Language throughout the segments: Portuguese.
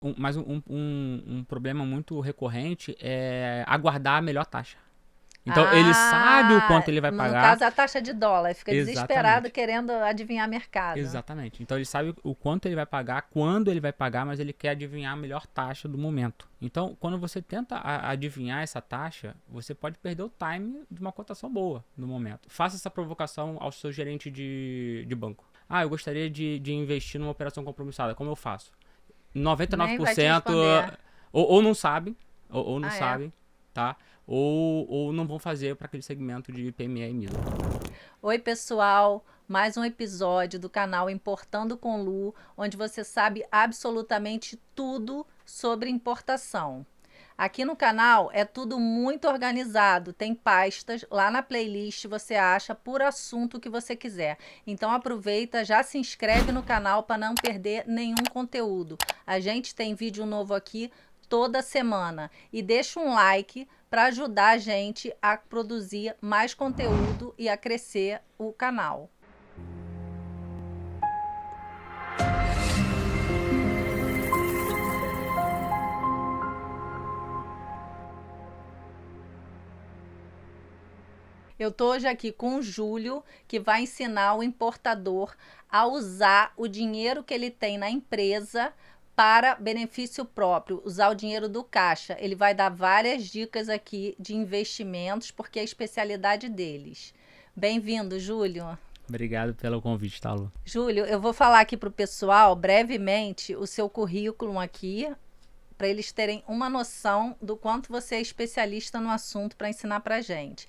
Um problema muito recorrente é aguardar a melhor taxa. Então, ele sabe o quanto ele vai No pagar. caso, a taxa de dólar. Fica desesperado Exatamente. querendo adivinhar mercado. Exatamente. Então ele sabe o quanto ele vai pagar, quando ele vai pagar, mas ele quer adivinhar a melhor taxa do momento. Então, quando você tenta adivinhar essa taxa, você pode perder o time de uma cotação boa no momento. Faça essa provocação ao seu gerente de banco. Eu gostaria de investir numa operação compromissada. Como eu faço? Nem vai te 99% responder. ou não sabem, ou não Ah, é? sabem, tá? Ou não vão fazer para aquele segmento de PME mesmo. Oi, pessoal. Mais um episódio do canal Importando com Lu, onde você sabe absolutamente tudo sobre importação. Aqui no canal é tudo muito organizado, tem pastas, lá na playlist você acha por assunto que você quiser. Então aproveita, já se inscreve no canal para não perder nenhum conteúdo. A gente tem vídeo novo aqui toda semana e deixa um like para ajudar a gente a produzir mais conteúdo e a crescer o canal. Eu estou hoje aqui com o Júlio, que vai ensinar o importador a usar o dinheiro que ele tem na empresa para benefício próprio, usar o dinheiro do caixa. Ele vai dar várias dicas aqui de investimentos, porque é a especialidade deles. Bem-vindo, Júlio. Obrigado pelo convite, tá, Lu? Júlio, eu vou falar aqui para o pessoal, brevemente, o seu currículo aqui, para eles terem uma noção do quanto você é especialista no assunto para ensinar para gente.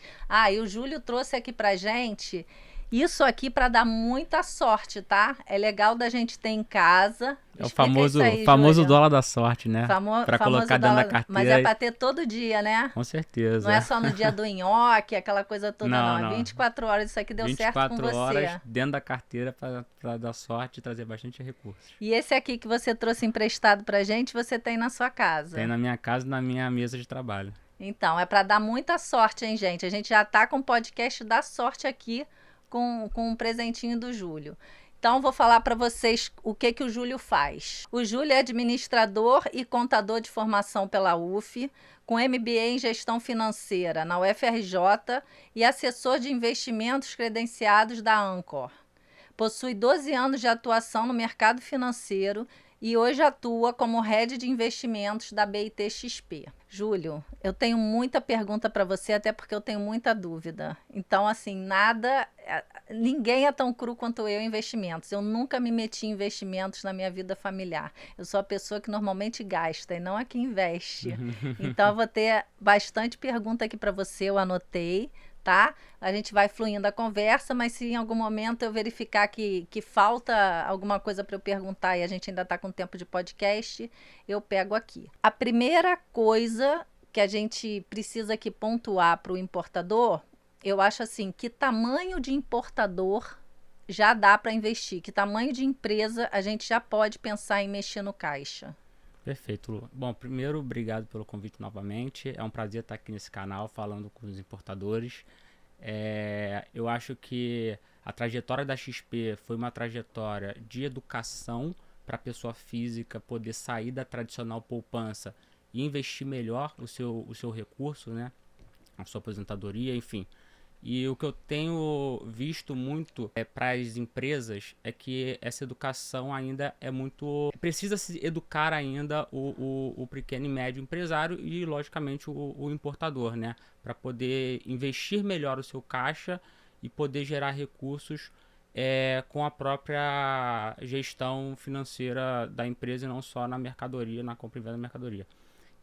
E o Júlio trouxe aqui para gente isso aqui para dar muita sorte, tá? É legal da gente ter em casa. É o Explica isso aí, famoso Júlio. dólar da sorte, né? Para Famoso colocar dentro da dólar, mas é carteira. para ter todo dia, né? Com Não é certeza. só no dia do nhoque, aquela coisa toda, não. É Não. 24 horas, isso aqui deu certo com 24 horas você. dentro da carteira para dar sorte e trazer bastante recursos. E esse aqui que você trouxe emprestado pra gente, você tem na sua casa. Tem na minha casa e na minha mesa de trabalho. Então, é para dar muita sorte, hein, gente? A gente já tá com o podcast da sorte aqui com um presentinho do Júlio. Então, vou falar para vocês o que o Júlio faz. O Júlio é administrador e contador de formação pela UF, com MBA em gestão financeira na UFRJ e assessor de investimentos credenciados da Ancor. Possui 12 anos de atuação no mercado financeiro e hoje atua como head de investimentos da BIT XP. Júlio, eu tenho muita pergunta para você, até porque eu tenho muita dúvida. Então, assim, ninguém é tão cru quanto eu em investimentos. Eu nunca me meti em investimentos na minha vida familiar. Eu sou a pessoa que normalmente gasta e não a que investe. Então, eu vou ter bastante pergunta aqui para você, eu anotei. Tá? A gente vai fluindo a conversa, mas se em algum momento eu verificar que falta alguma coisa para eu perguntar e a gente ainda está com tempo de podcast, eu pego aqui. A primeira coisa que a gente precisa aqui pontuar para o importador, eu acho assim, que tamanho de importador já dá para investir? Que tamanho de empresa a gente já pode pensar em mexer no caixa? Perfeito, Lu. Bom, primeiro, obrigado pelo convite novamente. É um prazer estar aqui nesse canal falando com os importadores. Eu acho que a trajetória da XP foi uma trajetória de educação para a pessoa física poder sair da tradicional poupança e investir melhor o seu recurso, né? A sua aposentadoria, enfim. E o que eu tenho visto muito para as empresas é que essa educação ainda é muito... Precisa se educar ainda o pequeno e médio empresário e, logicamente, o importador, né? Para poder investir melhor o seu caixa e poder gerar recursos com a própria gestão financeira da empresa e não só na mercadoria, na compra e venda da mercadoria.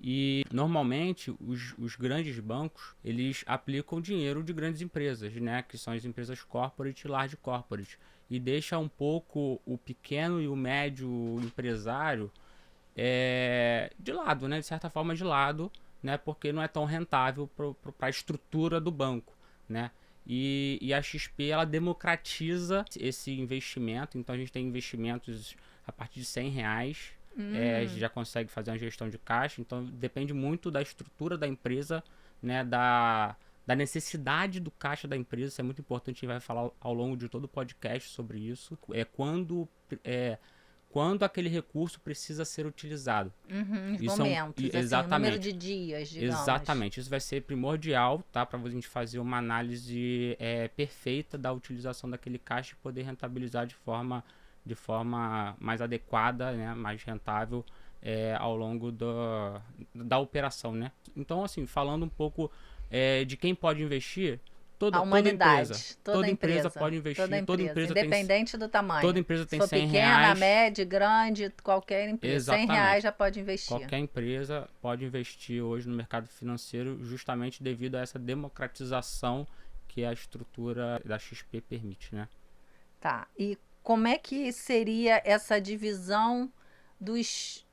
E normalmente os grandes bancos eles aplicam dinheiro de grandes empresas, né, que são as empresas corporate e large corporate, e deixa um pouco o pequeno e o médio empresário de lado, né, de certa forma de lado, né, porque não é tão rentável para a estrutura do banco, né. E a XP ela democratiza esse investimento, então a gente tem investimentos a partir de R$100. A gente já consegue fazer uma gestão de caixa, então depende muito da estrutura da empresa, né, da necessidade do caixa da empresa. Isso é muito importante, a gente vai falar ao longo de todo o podcast sobre isso. quando aquele recurso precisa ser utilizado. Os Isso momentos, assim, o número exatamente. de dias, digamos. Exatamente, isso vai ser primordial, tá? Para a gente fazer uma análise perfeita da utilização daquele caixa e poder rentabilizar de forma mais adequada, né? Mais rentável ao longo da operação, né? Então, assim, falando um pouco de quem pode investir, A humanidade, toda empresa pode investir, toda empresa independente do tamanho. toda empresa Se tem for 100 pequena, reais. média, grande, qualquer empresa. R$100 Exatamente. já pode investir. Qualquer empresa pode investir hoje no mercado financeiro justamente devido a essa democratização que a estrutura da XP permite, né? Tá. E como é que seria essa divisão dos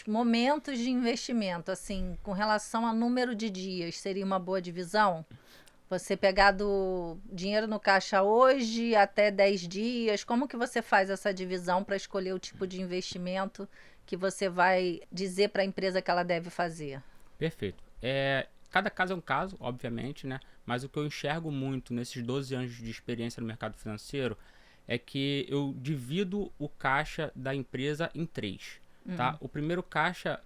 momentos de investimento, assim, com relação ao número de dias? Seria uma boa divisão? Você pegar do dinheiro no caixa hoje até 10 dias, como que você faz essa divisão para escolher o tipo de investimento que você vai dizer para a empresa que ela deve fazer? Perfeito. Cada caso é um caso, obviamente, né? Mas o que eu enxergo muito nesses 12 anos de experiência no mercado financeiro é que eu divido o caixa da empresa em 3. Tá? O primeiro caixa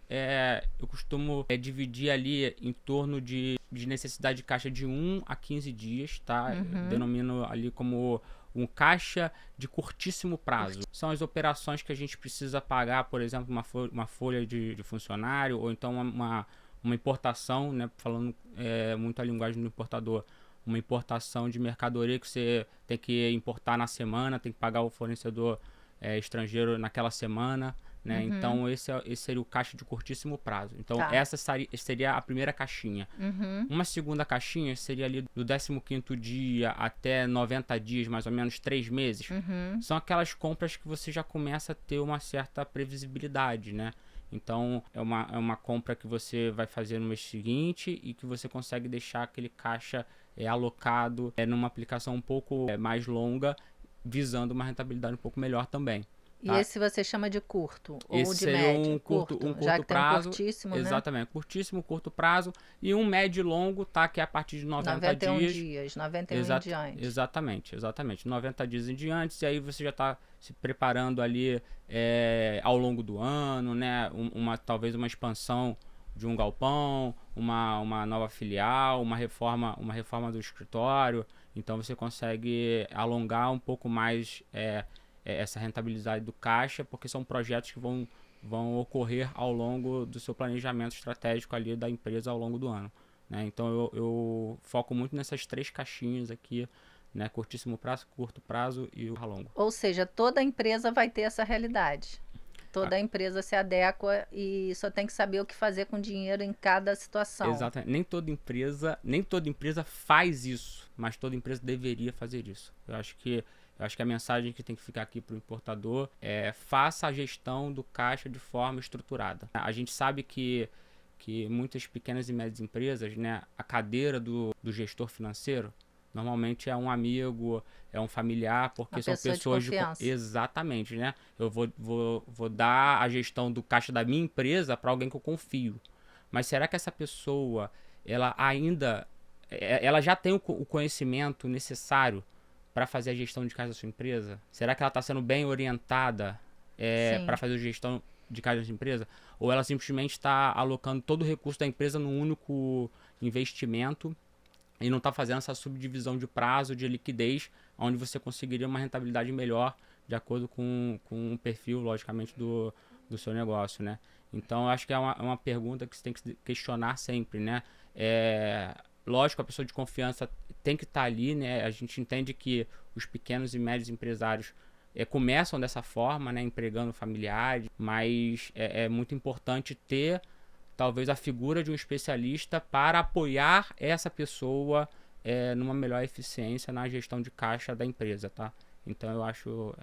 eu costumo dividir ali em torno de necessidade de caixa de 1 a 15 dias, tá? Denomino ali como um caixa de curtíssimo prazo. São as operações que a gente precisa pagar, por exemplo, uma folha de funcionário, ou então uma importação, né? Falando muito a linguagem do importador, uma importação de mercadoria que você tem que importar na semana, tem que pagar o fornecedor estrangeiro naquela semana. Né? Então esse seria o caixa de curtíssimo prazo. Então essa seria a primeira caixinha. Uma segunda caixinha seria ali do 15º dia até 90 dias, mais ou menos 3 meses. São aquelas compras que você já começa a ter uma certa previsibilidade, né? Então é uma compra que você vai fazer no mês seguinte e que você consegue deixar aquele caixa alocado numa aplicação um pouco mais longa, visando uma rentabilidade um pouco melhor também. E esse você chama de curto ou de médio? Um curto já que prazo. Tem um curtíssimo, exatamente, né? Curtíssimo, curto prazo. E um médio e longo, tá? Que é a partir de 91 dias. 91 em diante. Exatamente. 90 dias em diante. E aí você já está se preparando ali ao longo do ano, né? Talvez uma expansão de um galpão, uma nova filial, uma reforma do escritório. Então você consegue alongar um pouco mais essa rentabilidade do caixa, porque são projetos que vão ocorrer ao longo do seu planejamento estratégico ali da empresa ao longo do ano, né? Então eu foco muito nessas 3 caixinhas aqui, né? Curtíssimo prazo, curto prazo e o longo. Ou seja, toda empresa vai ter essa realidade. Toda empresa se adequa e só tem que saber o que fazer com o dinheiro em cada situação. Exatamente. Nem toda empresa faz isso, mas toda empresa deveria fazer isso. Eu acho que a mensagem que tem que ficar aqui para o importador faça a gestão do caixa de forma estruturada. A gente sabe que muitas pequenas e médias empresas, né, a cadeira do gestor financeiro normalmente é um amigo, é um familiar, porque são pessoas de confiança. Exatamente, né? Eu vou dar a gestão do caixa da minha empresa para alguém que eu confio. Mas será que essa pessoa, ela já tem o conhecimento necessário para fazer a gestão de caixa da sua empresa? Será que ela está sendo bem orientada para fazer a gestão de caixa da sua empresa? Ou ela simplesmente está alocando todo o recurso da empresa num único investimento e não está fazendo essa subdivisão de prazo, de liquidez, onde você conseguiria uma rentabilidade melhor de acordo com o perfil, logicamente, do seu negócio, né? Então, eu acho que é uma pergunta que você tem que questionar sempre, né? Lógico, a pessoa de confiança tem que estar ali, né? A gente entende que os pequenos e médios empresários começam dessa forma, né? Empregando familiares, mas é muito importante ter talvez a figura de um especialista para apoiar essa pessoa numa melhor eficiência na gestão de caixa da empresa, tá? Então eu acho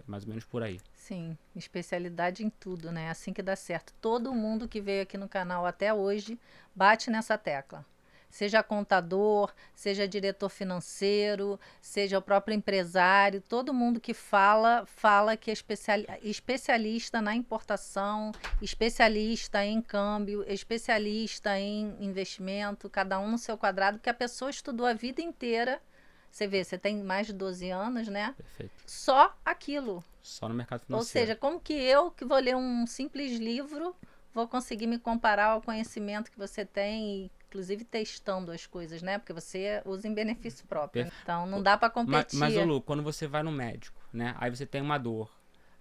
mais ou menos por aí. Sim, especialidade em tudo, né? Assim que dá certo. Todo mundo que veio aqui no canal até hoje bate nessa tecla. Seja contador, seja diretor financeiro, seja o próprio empresário, todo mundo que fala que é especialista na importação, especialista em câmbio, especialista em investimento, cada um no seu quadrado, porque a pessoa estudou a vida inteira Você vê, você tem mais de 12 anos, né? Perfeito. Só aquilo. Só no mercado Ou financeiro. seja, como que eu, que vou ler um simples livro, vou conseguir me comparar ao conhecimento que você tem, inclusive testando as coisas, né? Porque você usa em benefício próprio. Então, não dá para competir. Mas, ô Lu, quando você vai no médico, né? Aí você tem uma dor.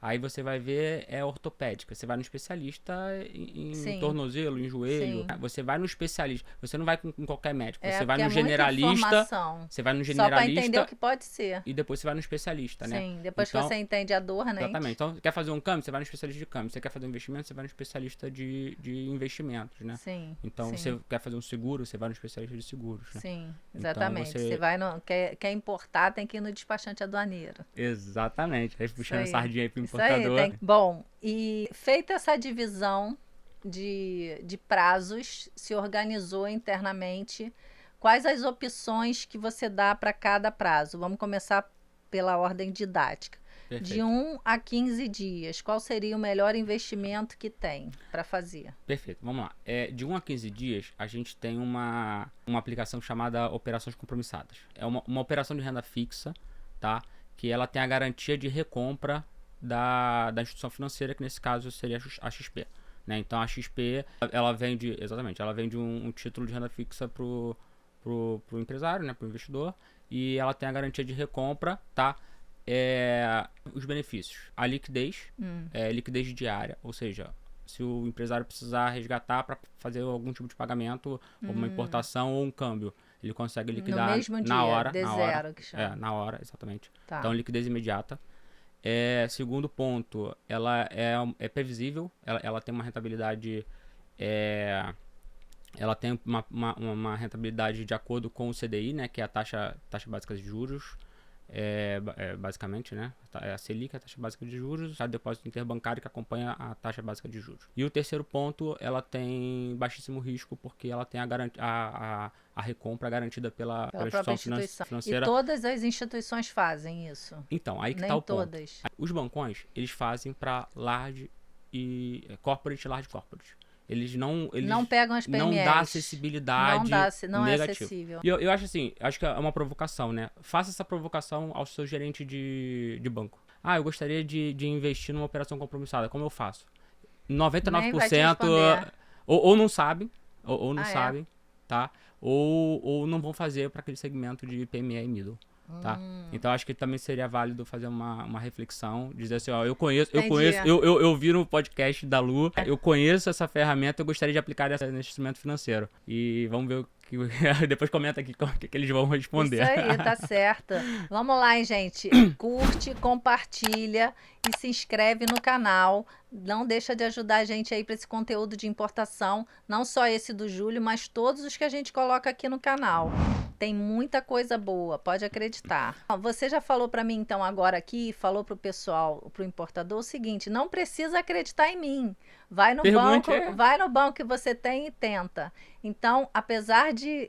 Aí você vai ver, é ortopédica. Você vai no especialista em tornozelo, em joelho. Sim. Você vai no especialista. Você não vai com qualquer médico. Você vai porque no generalista. Você vai no Só para generalista. entender o que pode ser. E depois você vai no especialista, né? Sim, depois Então, que você entende a dor, né? Exatamente. Então, quer fazer um câmbio, você vai no especialista de câmbio. Você quer fazer um investimento, você vai no especialista de investimentos, né? Sim. Então, sim. você quer fazer um seguro, você vai no especialista de seguros, né? Sim, exatamente. Então, você vai no, quer importar, tem que ir no despachante aduaneiro. Exatamente. Aí puxando a aí. sardinha aí pro Isso importador. aí, Bom, e feita essa divisão de prazos, se organizou internamente, quais as opções que você dá para cada prazo? Vamos começar pela ordem didática. Perfeito. De 1 a 15 dias, qual seria o melhor investimento que tem para fazer? Perfeito, vamos lá. De 1 a 15 dias, a gente tem uma aplicação chamada Operações Compromissadas. É uma operação de renda fixa, tá? Que ela tem a garantia de recompra da instituição financeira, que nesse caso seria a XP. Né? Então a XP, ela vende um título de renda fixa pro empresário, né? Pro investidor, e ela tem a garantia de recompra, tá? Os benefícios, a liquidez, liquidez diária, ou seja, se o empresário precisar resgatar para fazer algum tipo de pagamento, ou uma importação ou um câmbio, ele consegue liquidar no mesmo na dia, hora, zero, que chama. na hora, exatamente. Tá. Então liquidez imediata. Segundo ponto, ela é previsível, ela tem uma rentabilidade, ela tem uma rentabilidade de acordo com o CDI, né, que é a taxa básica de juros. Basicamente, né? A Selic, a taxa básica de juros, a depósito interbancário que acompanha a taxa básica de juros. E o terceiro ponto, ela tem baixíssimo risco, porque ela tem a recompra garantida pela instituição financeira. E todas as instituições fazem isso? Então, aí que Nem tá o todas. ponto. Os bancões, eles fazem para large e corporate, large corporate. Eles não pegam as PMEs. Não dá acessibilidade não negativa. é acessível. E eu acho assim, acho que é uma provocação, né? Faça essa provocação ao seu gerente de banco. Eu gostaria de investir numa operação compromissada. Como eu faço? 99% ou não sabem, ou não sabem, tá? Ou não vão fazer para aquele segmento de PME e middle. Tá? Então acho que também seria válido fazer uma reflexão, dizer assim, ó, eu vi no podcast da Lu, eu conheço essa ferramenta, eu gostaria de aplicar nesse instrumento financeiro. E vamos ver depois comenta aqui o que eles vão responder. Isso aí, tá certo. Vamos lá, hein, gente. Curte, compartilha e se inscreve no canal. Não deixa de ajudar a gente aí para esse conteúdo de importação. Não só esse do Júlio, mas todos os que a gente coloca aqui no canal. Tem muita coisa boa, pode acreditar. Você já falou para mim, então, agora aqui, falou para o pessoal, para o importador, o seguinte, não precisa acreditar em mim. Vai no banco que você tem e tenta. Então, apesar de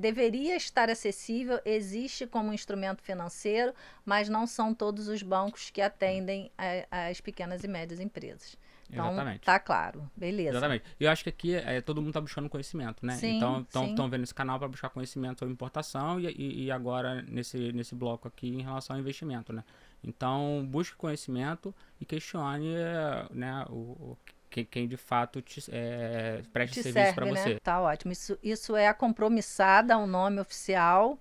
deveria estar acessível, existe como instrumento financeiro, mas não são todos os bancos que atendem as pequenas e médias empresas. Então, exatamente. Tá claro. Beleza. Exatamente. E eu acho que aqui todo mundo está buscando conhecimento, né? Sim, então, estão vendo esse canal para buscar conhecimento sobre importação e agora nesse bloco aqui em relação ao investimento, né? Então, busque conhecimento e questione, né, quem de fato preste serviço para você. Né? Tá ótimo. Isso é a compromissada, o nome oficial.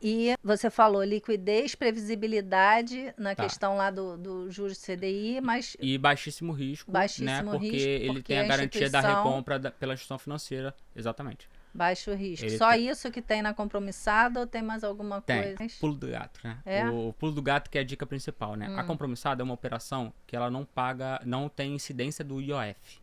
E você falou liquidez, previsibilidade na questão lá do juros CDI, mas... E baixíssimo risco, né? Porque ele tem a garantia da recompra pela instituição financeira. Exatamente. Baixo risco. Só isso que tem na compromissada ou tem mais alguma coisa? Tem. Pulo do gato, né? O pulo do gato que é a dica principal, né? A compromissada é uma operação que ela não tem incidência do IOF.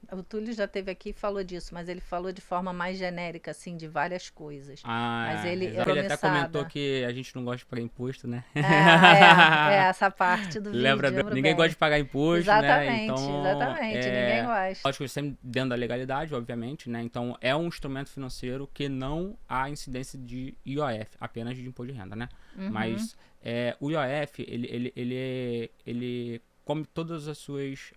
O Túlio já esteve aqui e falou disso, mas ele falou de forma mais genérica, assim, de várias coisas. Mas ele até comentou que a gente não gosta de pagar imposto, né? Essa parte do vídeo. Ninguém gosta de pagar imposto, exatamente, né? Então, exatamente, ninguém gosta. Lógico, sempre dentro da legalidade, obviamente, né? Então, é um instrumento financeiro que não há incidência de IOF, apenas de imposto de renda, né? Mas o IOF, ele come todas as suas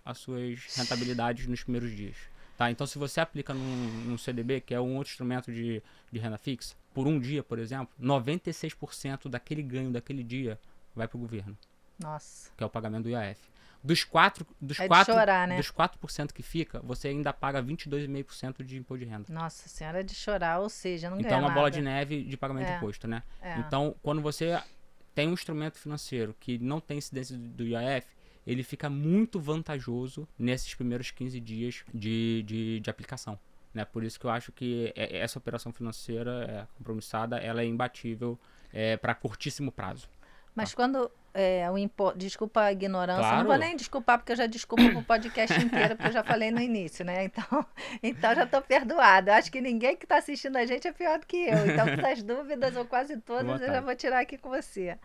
rentabilidades nos primeiros dias. Tá? Então, se você aplica num CDB, que é um outro instrumento de renda fixa, por um dia, por exemplo, 96% daquele ganho daquele dia vai para o governo. Nossa. Que é o pagamento do IOF. Dos 4%, chorar, né? dos 4% que fica, você ainda paga 22,5% de imposto de renda. Nossa senhora, é de chorar, ou seja, não ganha Então é uma nada. bola de neve de pagamento de imposto, né? Então, quando você tem um instrumento financeiro que não tem incidência do IOF, ele fica muito vantajoso nesses primeiros 15 dias de aplicação. Né? Por isso que eu acho que essa operação financeira compromissada, ela é imbatível para curtíssimo prazo. Mas quando o imposto... Desculpa a ignorância, Claro. não vou nem desculpar, porque eu já desculpo pro podcast inteiro, porque eu já falei no início, né? Então já tô perdoada. Acho que ninguém que tá assistindo a gente é pior do que eu. Então, essas dúvidas, ou quase todas, eu já vou tirar aqui com você.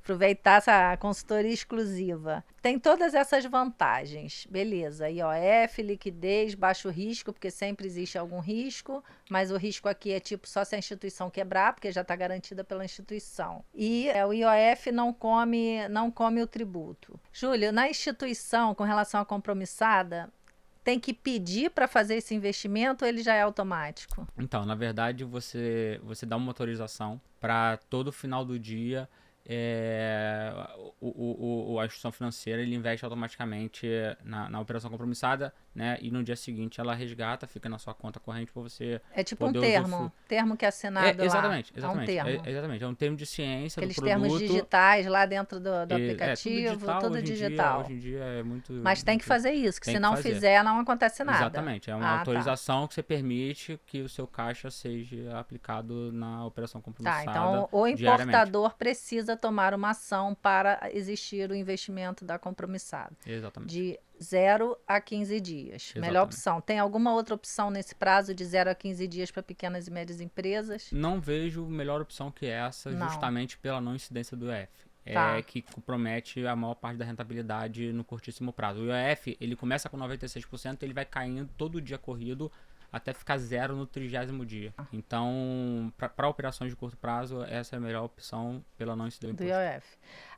Aproveitar essa consultoria exclusiva. Tem todas essas vantagens, beleza, IOF, liquidez, baixo risco, porque sempre existe algum risco, mas o risco aqui é tipo só se a instituição quebrar, porque já está garantida pela instituição. E o IOF não come o tributo. Júlio, na instituição, com relação à compromissada, tem que pedir para fazer esse investimento ou ele já é automático? Então, na verdade, você dá uma autorização para todo final do dia a instituição financeira ele investe automaticamente na operação compromissada, né? E no dia seguinte ela resgata, fica na sua conta corrente para você. É tipo um termo que é assinado exatamente, lá. Exatamente. É um termo de ciência aqueles do produto. Termos digitais lá dentro do aplicativo, tudo digital. Hoje em dia é muito. Mas tem que fazer isso, que se não fizer não acontece nada. Exatamente, é uma autorização que você permite que o seu caixa seja aplicado na operação compromissada. Tá, então o importador precisa tomar uma ação para existir o investimento da compromissada. Exatamente. De 0 a 15 dias. Exatamente. Melhor opção. Tem alguma outra opção nesse prazo de 0 a 15 dias para pequenas e médias empresas? Não vejo melhor opção que essa, justamente pela não incidência do IOF. Que compromete a maior parte da rentabilidade no curtíssimo prazo. O IOF, ele começa com 96%, ele vai caindo todo dia corrido até ficar 0 no 30º dia. Então, para operações de curto prazo, essa é a melhor opção pela não incidência do IOF.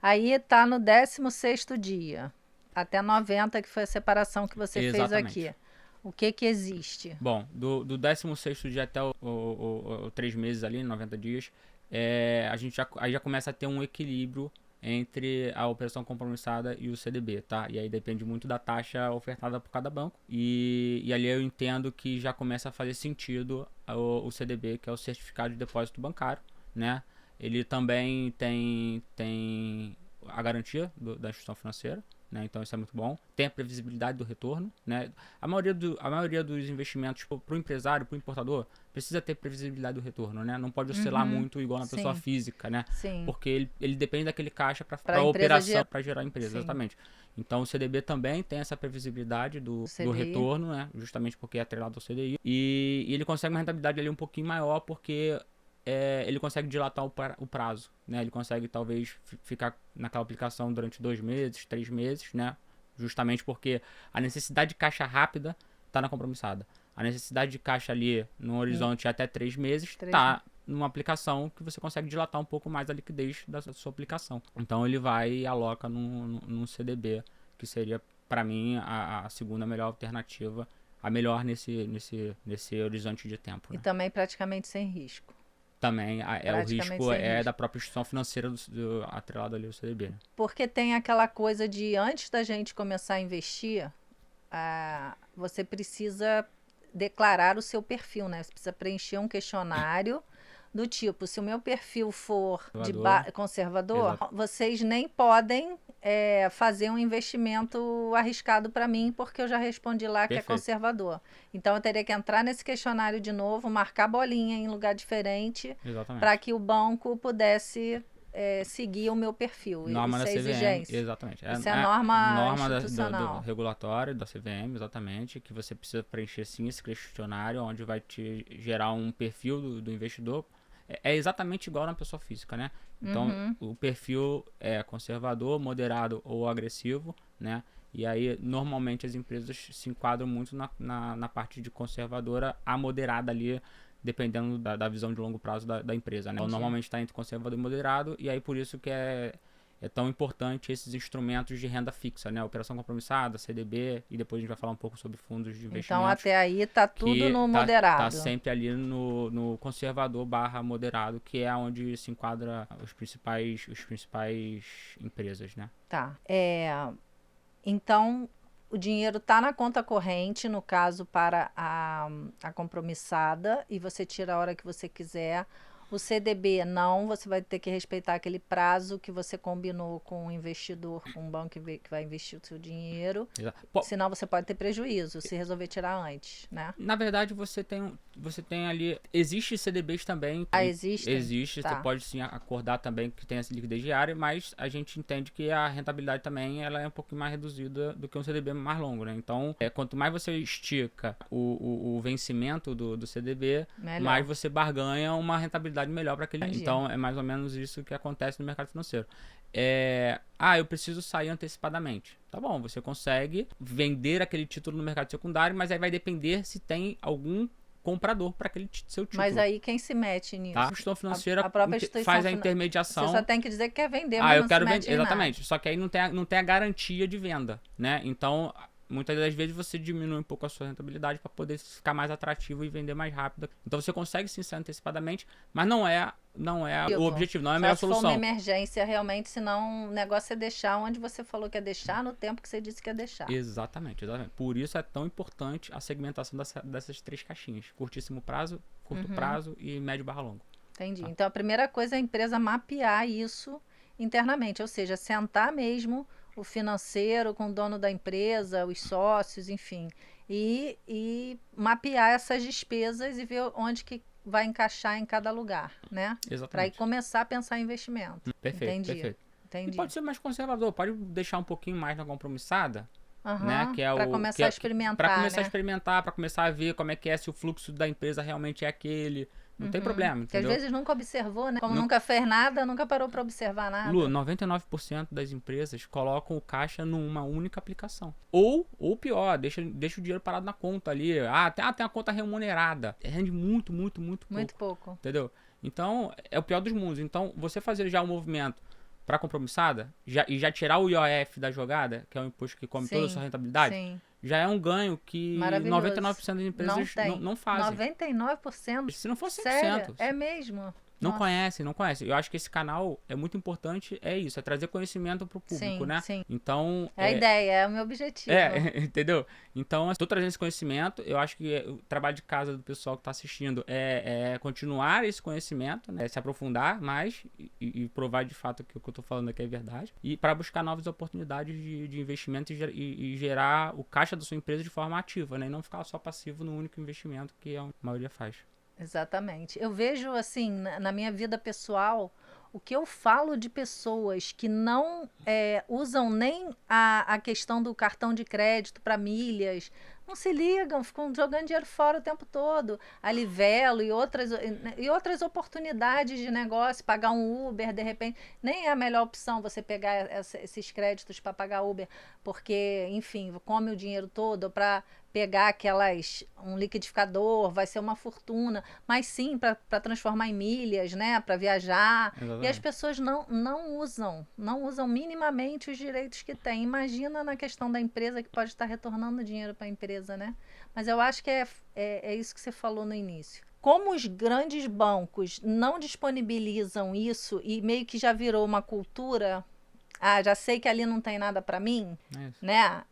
Aí está no 16º dia, até 90, que foi a separação que você fez aqui. O que existe? Bom, do 16º dia até o 3 meses ali, 90 dias, a gente já começa a ter um equilíbrio entre a operação compromissada e o CDB, tá? E aí depende muito da taxa ofertada por cada banco. E ali eu entendo que já começa a fazer sentido o CDB, que é o Certificado de Depósito Bancário, né? Ele também tem a garantia da instituição financeira, né? Então isso é muito bom. Tem a previsibilidade do retorno, né? A maioria dos investimentos para o empresário, para o importador, precisa ter previsibilidade do retorno, né? Não pode oscilar muito igual na pessoa física, né? Sim. Porque ele depende daquele caixa para a operação, para gerar a empresa, exatamente. Então o CDB também tem essa previsibilidade do retorno, né? Justamente porque é atrelado ao CDI. E ele consegue uma rentabilidade ali um pouquinho maior porque ele consegue dilatar o prazo, né? Ele consegue talvez ficar naquela aplicação durante 2 meses, 3 meses, né? Justamente porque a necessidade de caixa rápida está na compromissada. A necessidade de caixa ali no horizonte até 3 meses está numa aplicação que você consegue dilatar um pouco mais a liquidez da sua aplicação. Então ele vai e aloca num CDB, que seria para mim a segunda melhor alternativa, a melhor nesse horizonte de tempo. E né? também praticamente sem risco. Também o risco da própria instituição financeira atrelado ali ao CDB. Né? Porque tem aquela coisa de antes da gente começar a investir, você precisa declarar o seu perfil, né? Você precisa preencher um questionário do tipo, se o meu perfil for conservador, Exato. vocês nem podem fazer um investimento arriscado para mim, porque eu já respondi lá que é conservador. Então eu teria que entrar nesse questionário de novo, marcar bolinha em lugar diferente, para que o banco pudesse seguir o meu perfil. Norma isso da CVM, exigência. exatamente. Isso é a norma do regulatório da CVM, exatamente, que você precisa preencher sim esse questionário, onde vai te gerar um perfil do investidor. É exatamente igual na pessoa física, né? Então, o perfil é conservador, moderado ou agressivo, né? E aí, normalmente, as empresas se enquadram muito na parte de conservadora a moderada ali, dependendo da visão de longo prazo da empresa, né? Então, normalmente está entre conservador e moderado, e aí por isso que é é tão importante esses instrumentos de renda fixa, né? Operação compromissada, CDB, e depois a gente vai falar um pouco sobre fundos de investimentos. Então, até aí tá tudo no moderado. Tá sempre ali no conservador / moderado, que é onde se enquadra os principais empresas, né? Tá. Então, o dinheiro tá na conta corrente, no caso, para a compromissada, e você tira a hora que você quiser. O CDB não, você vai ter que respeitar aquele prazo que você combinou com o investidor, com o banco que vai investir o seu dinheiro. Senão você pode ter prejuízo se resolver tirar antes, né? Na verdade, você tem ali... Existe CDBs também. Existe? Existe, tá. Você pode sim acordar também que tem essa liquidez diária, mas a gente entende que a rentabilidade também ela é um pouquinho mais reduzida do que um CDB mais longo, né? Então, quanto mais você estica o vencimento do CDB, melhor. Mais você barganha uma rentabilidade melhor para aquele. Então é mais ou menos isso que acontece no mercado financeiro. Eu preciso sair antecipadamente. Tá bom, você consegue vender aquele título no mercado secundário, mas aí vai depender se tem algum comprador para aquele seu título. Mas aí quem se mete nisso? Tá? A instituição financeira a própria instituição faz a intermediação. Você só tem que dizer que quer vender, mas não se mete em exatamente. nada. Só que aí não tem a garantia de venda, né? Então, muitas das vezes você diminui um pouco a sua rentabilidade para poder ficar mais atrativo e vender mais rápido. Então você consegue sim sair antecipadamente, mas não é o objetivo, não é a melhor solução. Se for uma emergência realmente, senão o negócio é deixar onde você falou que ia deixar, no tempo que você disse que ia deixar. Exatamente. Por isso é tão importante a segmentação dessas 3 caixinhas: curtíssimo prazo, curto prazo e médio / longo. Entendi. Tá? Então a primeira coisa é a empresa mapear isso internamente, ou seja, sentar mesmo o financeiro com o dono da empresa, os sócios, enfim, e mapear essas despesas e ver onde que vai encaixar em cada lugar, né? Exatamente. Para aí começar a pensar em investimento. Perfeito. Entendi. E pode ser mais conservador, pode deixar um pouquinho mais na compromissada, né? Para começar a experimentar, para começar a experimentar, para começar a ver como é que se o fluxo da empresa realmente é aquele. Não tem problema, entendeu? Porque às vezes nunca observou, né? Como nunca fez nada, nunca parou para observar nada. Lu, 99% das empresas colocam o caixa numa única aplicação. Ou pior, deixa o dinheiro parado na conta ali. Tem a conta remunerada. Rende muito pouco. Muito pouco. Entendeu? Então, é o pior dos mundos. Então, você fazer já um movimento para compromissada e já tirar o IOF da jogada, que é o imposto que come toda a sua rentabilidade, já é um ganho que 99% das empresas não fazem. 99%? Se não for 100%. Sério? É mesmo? Não conhece. Eu acho que esse canal é muito importante, é trazer conhecimento pro público, né? Sim. Então... É a ideia, é o meu objetivo. Entendeu? Então, estou trazendo esse conhecimento, eu acho que o trabalho de casa do pessoal que está assistindo é continuar esse conhecimento, né? Se aprofundar mais e provar de fato que o que eu estou falando aqui é verdade, e para buscar novas oportunidades de investimento e gerar o caixa da sua empresa de forma ativa, né? E não ficar só passivo no único investimento que a maioria faz. Exatamente. Eu vejo, assim, na minha vida pessoal, o que eu falo de pessoas que não usam nem a questão do cartão de crédito para milhas, não se ligam, ficam jogando dinheiro fora o tempo todo. A Livelo e outras oportunidades de negócio, pagar um Uber, de repente, nem é a melhor opção você pegar esses créditos para pagar Uber, porque, enfim, come o dinheiro todo para pegar um liquidificador, vai ser uma fortuna, mas sim para transformar em milhas, né, para viajar. Exatamente. E as pessoas não usam minimamente os direitos que têm. Imagina na questão da empresa que pode estar retornando dinheiro para a empresa, né? Mas eu acho que é isso que você falou no início. Como os grandes bancos não disponibilizam isso e meio que já virou uma cultura, já sei que ali não tem nada para mim, né?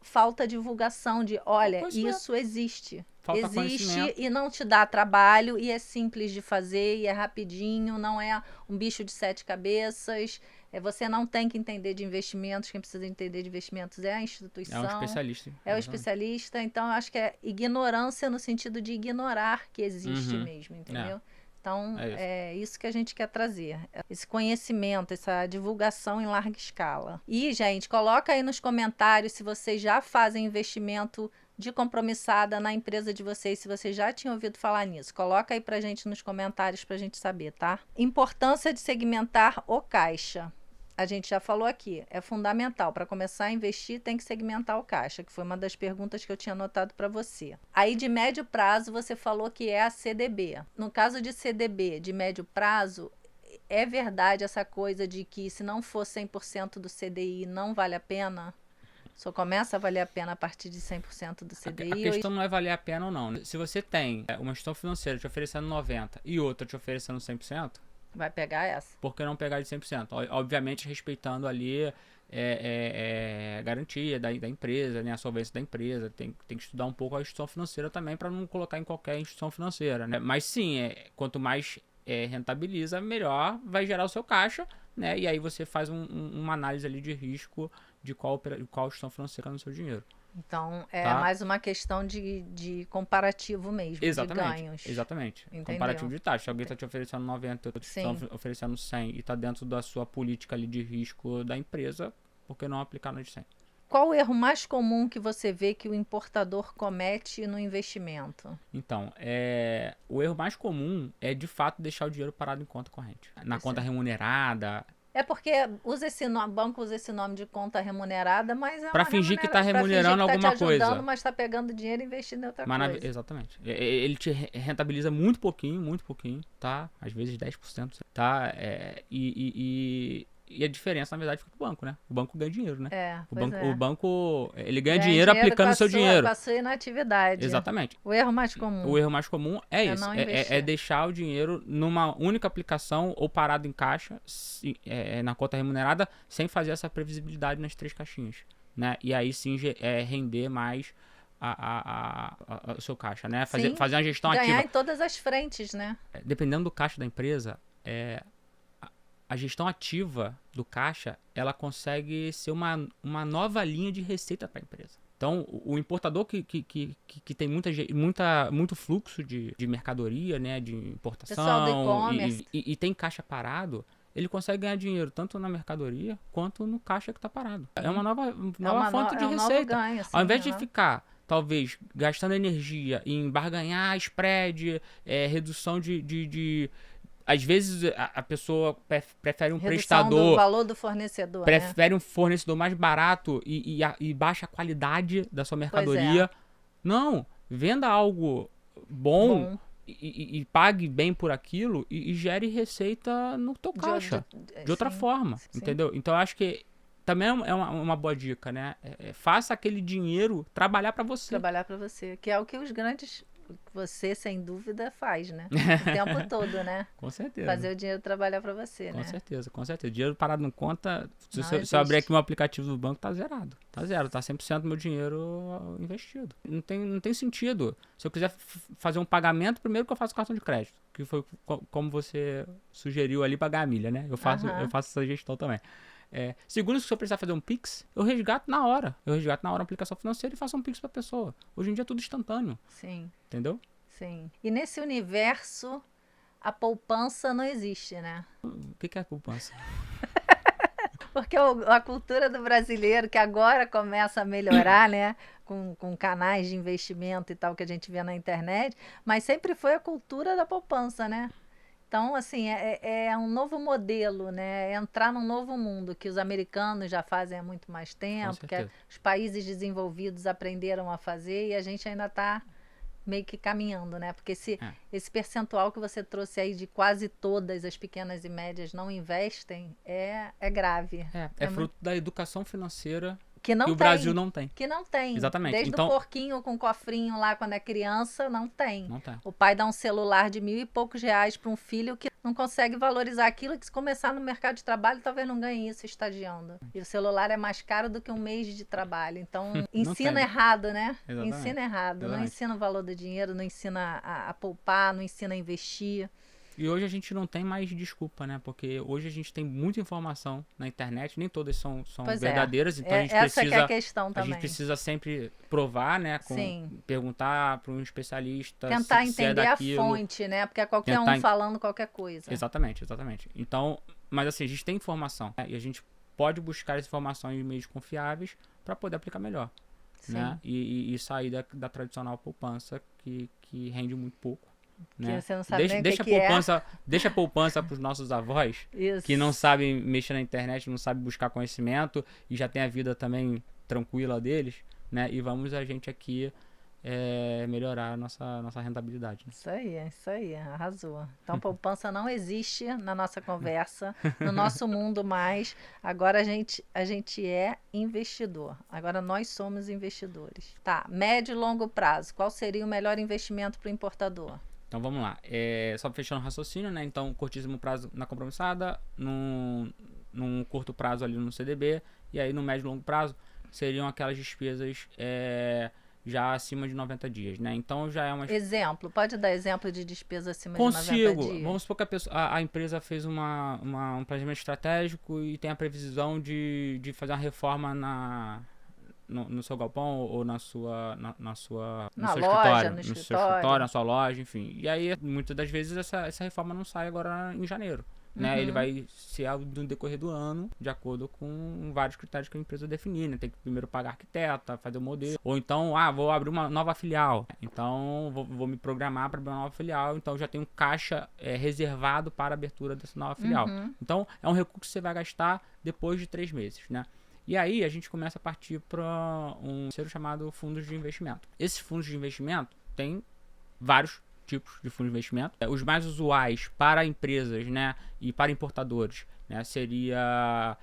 Falta divulgação de, olha, isso existe. Existe e não te dá trabalho e é simples de fazer e é rapidinho, não é um bicho de 7 cabeças. Você não tem que entender de investimentos, quem precisa entender de investimentos é a instituição. É um especialista. É o especialista, então eu acho que é ignorância no sentido de ignorar que existe mesmo, entendeu? Então, é isso que a gente quer trazer. Esse conhecimento, essa divulgação em larga escala. E, gente, coloca aí nos comentários se vocês já fazem investimento de compromissada na empresa de vocês, se vocês já tinham ouvido falar nisso. Coloca aí pra gente nos comentários pra gente saber, tá? Importância de segmentar o caixa. A gente já falou aqui, é fundamental. Para começar a investir, tem que segmentar o caixa, que foi uma das perguntas que eu tinha anotado para você. Aí, de médio prazo, você falou que é a CDB. No caso de CDB de médio prazo, é verdade essa coisa de que se não for 100% do CDI, não vale a pena? Só começa a valer a pena a partir de 100% do CDI? A questão não é valer a pena ou não. Se você tem uma instituição financeira te oferecendo 90% e outra te oferecendo 100%, vai pegar essa? Por que não pegar de 100%? Obviamente respeitando ali garantia da empresa, né? A solvência da empresa. Tem que estudar um pouco a instituição financeira também para não colocar em qualquer instituição financeira, né? Mas sim, quanto mais rentabiliza, melhor vai gerar o seu caixa, né? E aí você faz uma análise ali de risco de qual instituição financeira no seu dinheiro. Então, tá? Mais uma questão de comparativo mesmo, exatamente, de ganhos. Exatamente. Entendeu? Comparativo de taxa. Se alguém está te oferecendo 90, outro está oferecendo 100 e está dentro da sua política ali de risco da empresa, por que não aplicar no de 100? Qual o erro mais comum que você vê que o importador comete no investimento? Então, o erro mais comum é, de fato, deixar o dinheiro parado em conta corrente. Na conta remunerada. É porque o banco usa esse nome de conta remunerada, mas é para fingir que está remunerando alguma coisa. Mas está pegando dinheiro e investindo em outra coisa. Exatamente. Ele te rentabiliza muito pouquinho, tá? Às vezes 10%, tá? E a diferença, na verdade, fica pro banco, né? O banco ganha dinheiro, né? O banco, ele ganha dinheiro aplicando o seu dinheiro. Com a sua inatividade. Exatamente. O erro mais comum. O erro mais comum é isso. É deixar o dinheiro numa única aplicação ou parado em caixa, na conta remunerada, sem fazer essa previsibilidade nas 3 caixinhas, né? E aí sim render mais o seu caixa, né? Fazer uma gestão ativa. Ganhar em todas as frentes, né? Dependendo do caixa da empresa, a gestão ativa do caixa, ela consegue ser uma nova linha de receita para a empresa. Então, o importador que tem muito fluxo de mercadoria, né, de importação e tem caixa parado, ele consegue ganhar dinheiro tanto na mercadoria quanto no caixa que está parado. É uma nova fonte de receita. Ganho, ao invés de ficar, talvez, gastando energia em barganhar spread, redução de às vezes a pessoa prefere um prestador. Do valor do fornecedor. Prefere um fornecedor mais barato e baixa a qualidade da sua mercadoria. Não, venda algo bom. E pague bem por aquilo e gere receita no teu caixa. De outra forma. Entendeu? Então eu acho que também é uma boa dica, né? Faça aquele dinheiro trabalhar para você. Trabalhar para você, que é o que os grandes. Você, sem dúvida, faz, né? O tempo todo, né? Com certeza. Fazer o dinheiro trabalhar para você, né? Com certeza. Dinheiro parado no conta, se eu abrir aqui meu aplicativo do banco, tá zerado. Tá zero, tá 100% do meu dinheiro investido. Não tem sentido. Se eu quiser fazer um pagamento, primeiro que eu faço cartão de crédito, que foi como você sugeriu ali, pagar a milha, né? Eu faço essa gestão também. Segundo, se eu precisar fazer um Pix, eu resgato na hora. A aplicação financeira e faço um Pix pra pessoa. Hoje em dia é tudo instantâneo. Sim. Entendeu? Sim. E nesse universo, a poupança não existe, né? O que é a poupança? Porque a cultura do brasileiro, que agora começa a melhorar, né? Com canais de investimento e tal que a gente vê na internet, mas sempre foi a cultura da poupança, né? Então, assim, é um novo modelo, né? É entrar num novo mundo que os americanos já fazem há muito mais tempo, que os países desenvolvidos aprenderam a fazer e a gente ainda está meio que caminhando, né? Porque esse percentual que você trouxe aí de quase todas as pequenas e médias não investem é grave. É fruto da educação financeira que o Brasil não tem. Que não tem. Exatamente. Desde então, o porquinho com o cofrinho lá quando é criança, não tem. Não tem. O pai dá um celular de R$1.000 e poucos para um filho que não consegue valorizar aquilo, que se começar no mercado de trabalho talvez não ganhe isso estagiando. E o celular é mais caro do que um mês de trabalho. Então, ensina errado, né? Exatamente. Ensina errado. Exatamente. Não ensina o valor do dinheiro, não ensina a poupar, não ensina a investir. E hoje a gente não tem mais desculpa, né? Porque hoje a gente tem muita informação na internet, nem todas são verdadeiras, então a gente essa precisa, que é a questão também. A gente precisa sempre provar, né? Sim. Perguntar para um especialista. Tentar entender a fonte, né? Porque é qualquer um falando qualquer coisa. Exatamente. Então, mas assim, a gente tem informação, né? E a gente pode buscar essa informação em meios confiáveis para poder aplicar melhor. Sim. Né? E sair da tradicional poupança que rende muito pouco. Né? Você não sabe deixa a poupança para os nossos avós. Isso. Que não sabem mexer na internet, não sabem buscar conhecimento e já tem a vida também tranquila deles, né? E vamos a gente aqui melhorar a nossa rentabilidade, né? Isso aí, arrasou. Então, poupança não existe na nossa conversa, no nosso mundo mais. Agora a gente é investidor. Agora nós somos investidores. Tá, médio e longo prazo. Qual seria o melhor investimento para o importador? Então vamos lá. Só fechando o raciocínio, né? Então, curtíssimo prazo na compromissada, num curto prazo ali no CDB, e aí no médio e longo prazo seriam aquelas despesas já acima de 90 dias, né? Então já é uma... Exemplo, pode dar exemplo de despesa acima de 90 dias? Consigo. Vamos supor que a empresa fez um planejamento estratégico e tem a previsão de fazer uma reforma no seu galpão ou no seu escritório, na sua loja, enfim. E aí, muitas das vezes, essa reforma não sai agora em janeiro. Né? Ele vai ser no decorrer do ano, de acordo com vários critérios que a empresa definir, né? Tem que primeiro pagar arquiteta, fazer o modelo. Ou então, vou abrir uma nova filial. Então, vou me programar para abrir uma nova filial. Então, já tem um caixa reservado para a abertura dessa nova filial. Então, é um recurso que você vai gastar depois de 3 meses, né? E aí, a gente começa a partir para um terceiro chamado fundos de investimento. Esses fundos de investimento têm vários tipos de fundos de investimento. Os mais usuais para empresas, né, e para importadores, né, seria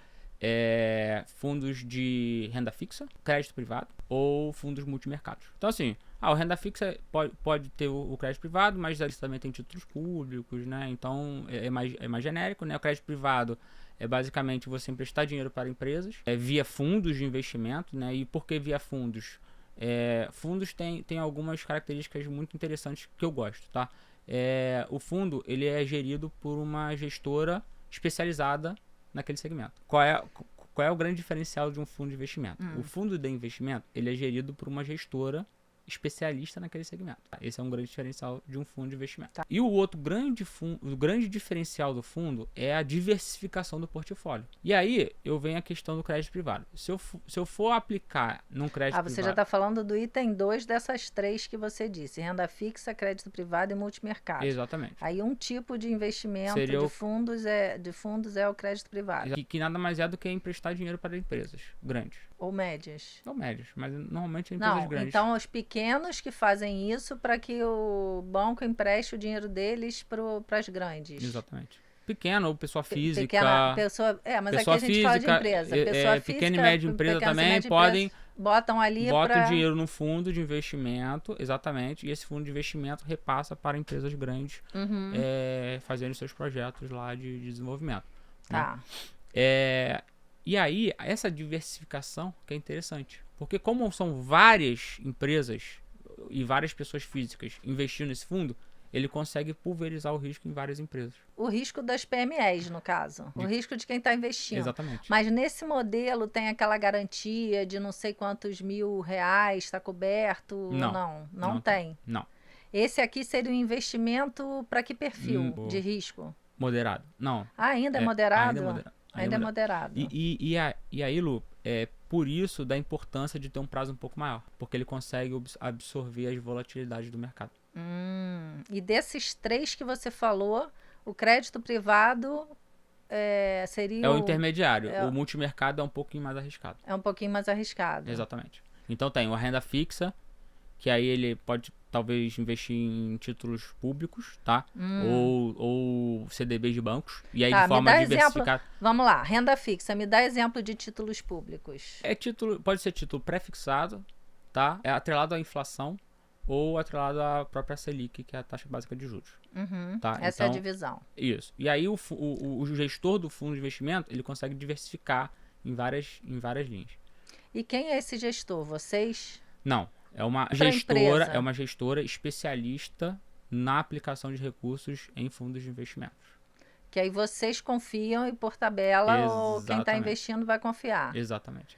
fundos de renda fixa, crédito privado ou fundos multimercados. Então, assim, o renda fixa pode ter o crédito privado, mas eles também tem títulos públicos, né? Então, é mais genérico, né? O crédito privado é basicamente você emprestar dinheiro para empresas via fundos de investimento, né? E por que via fundos? Fundos tem algumas características muito interessantes que eu gosto, tá? O fundo ele é gerido por uma gestora especializada naquele segmento. Qual é o grande diferencial de um fundo de investimento? O fundo de investimento ele é gerido por uma gestora especialista naquele segmento. Esse é um grande diferencial de um fundo de investimento. Tá. E o outro grande diferencial do fundo é a diversificação do portfólio. E aí, eu venho a questão do crédito privado. Se eu for aplicar num crédito privado... Você já está falando do item 2 dessas 3 que você disse. Renda fixa, crédito privado e multimercado. Exatamente. Aí um tipo de investimento de fundos é o crédito privado. Que nada mais é do que emprestar dinheiro para empresas grandes. Ou médias. Ou médias, mas normalmente é empresas grandes. Então os pequenos que fazem isso para que o banco empreste o dinheiro deles para as grandes. Exatamente. Pequeno ou pessoa física. Mas pessoa aqui a gente fala de empresa. Pessoa física, pequena e média empresa também podem... Botam dinheiro no fundo de investimento, exatamente, e esse fundo de investimento repassa para empresas grandes fazendo seus projetos lá de desenvolvimento. Tá. Né? E aí, essa diversificação que é interessante. Porque como são várias empresas e várias pessoas físicas investindo nesse fundo, ele consegue pulverizar o risco em várias empresas. O risco das PMEs, no caso. O risco de quem está investindo. Exatamente. Mas nesse modelo tem aquela garantia de não sei quantos R$1.000 está coberto? Não tem. Não. Esse aqui seria um investimento para que perfil de risco? Moderado. Não. Ainda é moderado? Ainda é moderado. moderado. E aí, Lu, por isso da importância de ter um prazo um pouco maior. Porque ele consegue absorver as volatilidades do mercado. E desses 3 que você falou, o crédito privado seria... É o intermediário. O multimercado é um pouquinho mais arriscado. É um pouquinho mais arriscado. Exatamente. Então tem a renda fixa, que aí ele pode talvez investir em títulos públicos, tá? Ou CDBs de bancos. E aí de forma diversificada. Vamos lá, renda fixa. Me dá exemplo de títulos públicos. Pode ser título pré-fixado, tá? É atrelado à inflação ou atrelado à própria Selic, que é a taxa básica de juros. Tá? Essa é a divisão. Isso. E aí o gestor do fundo de investimento, ele consegue diversificar em várias linhas. E quem é esse gestor? Vocês? Não. É uma gestora especialista na aplicação de recursos em fundos de investimentos. Que aí vocês confiam e por tabela ou quem está investindo vai confiar. Exatamente.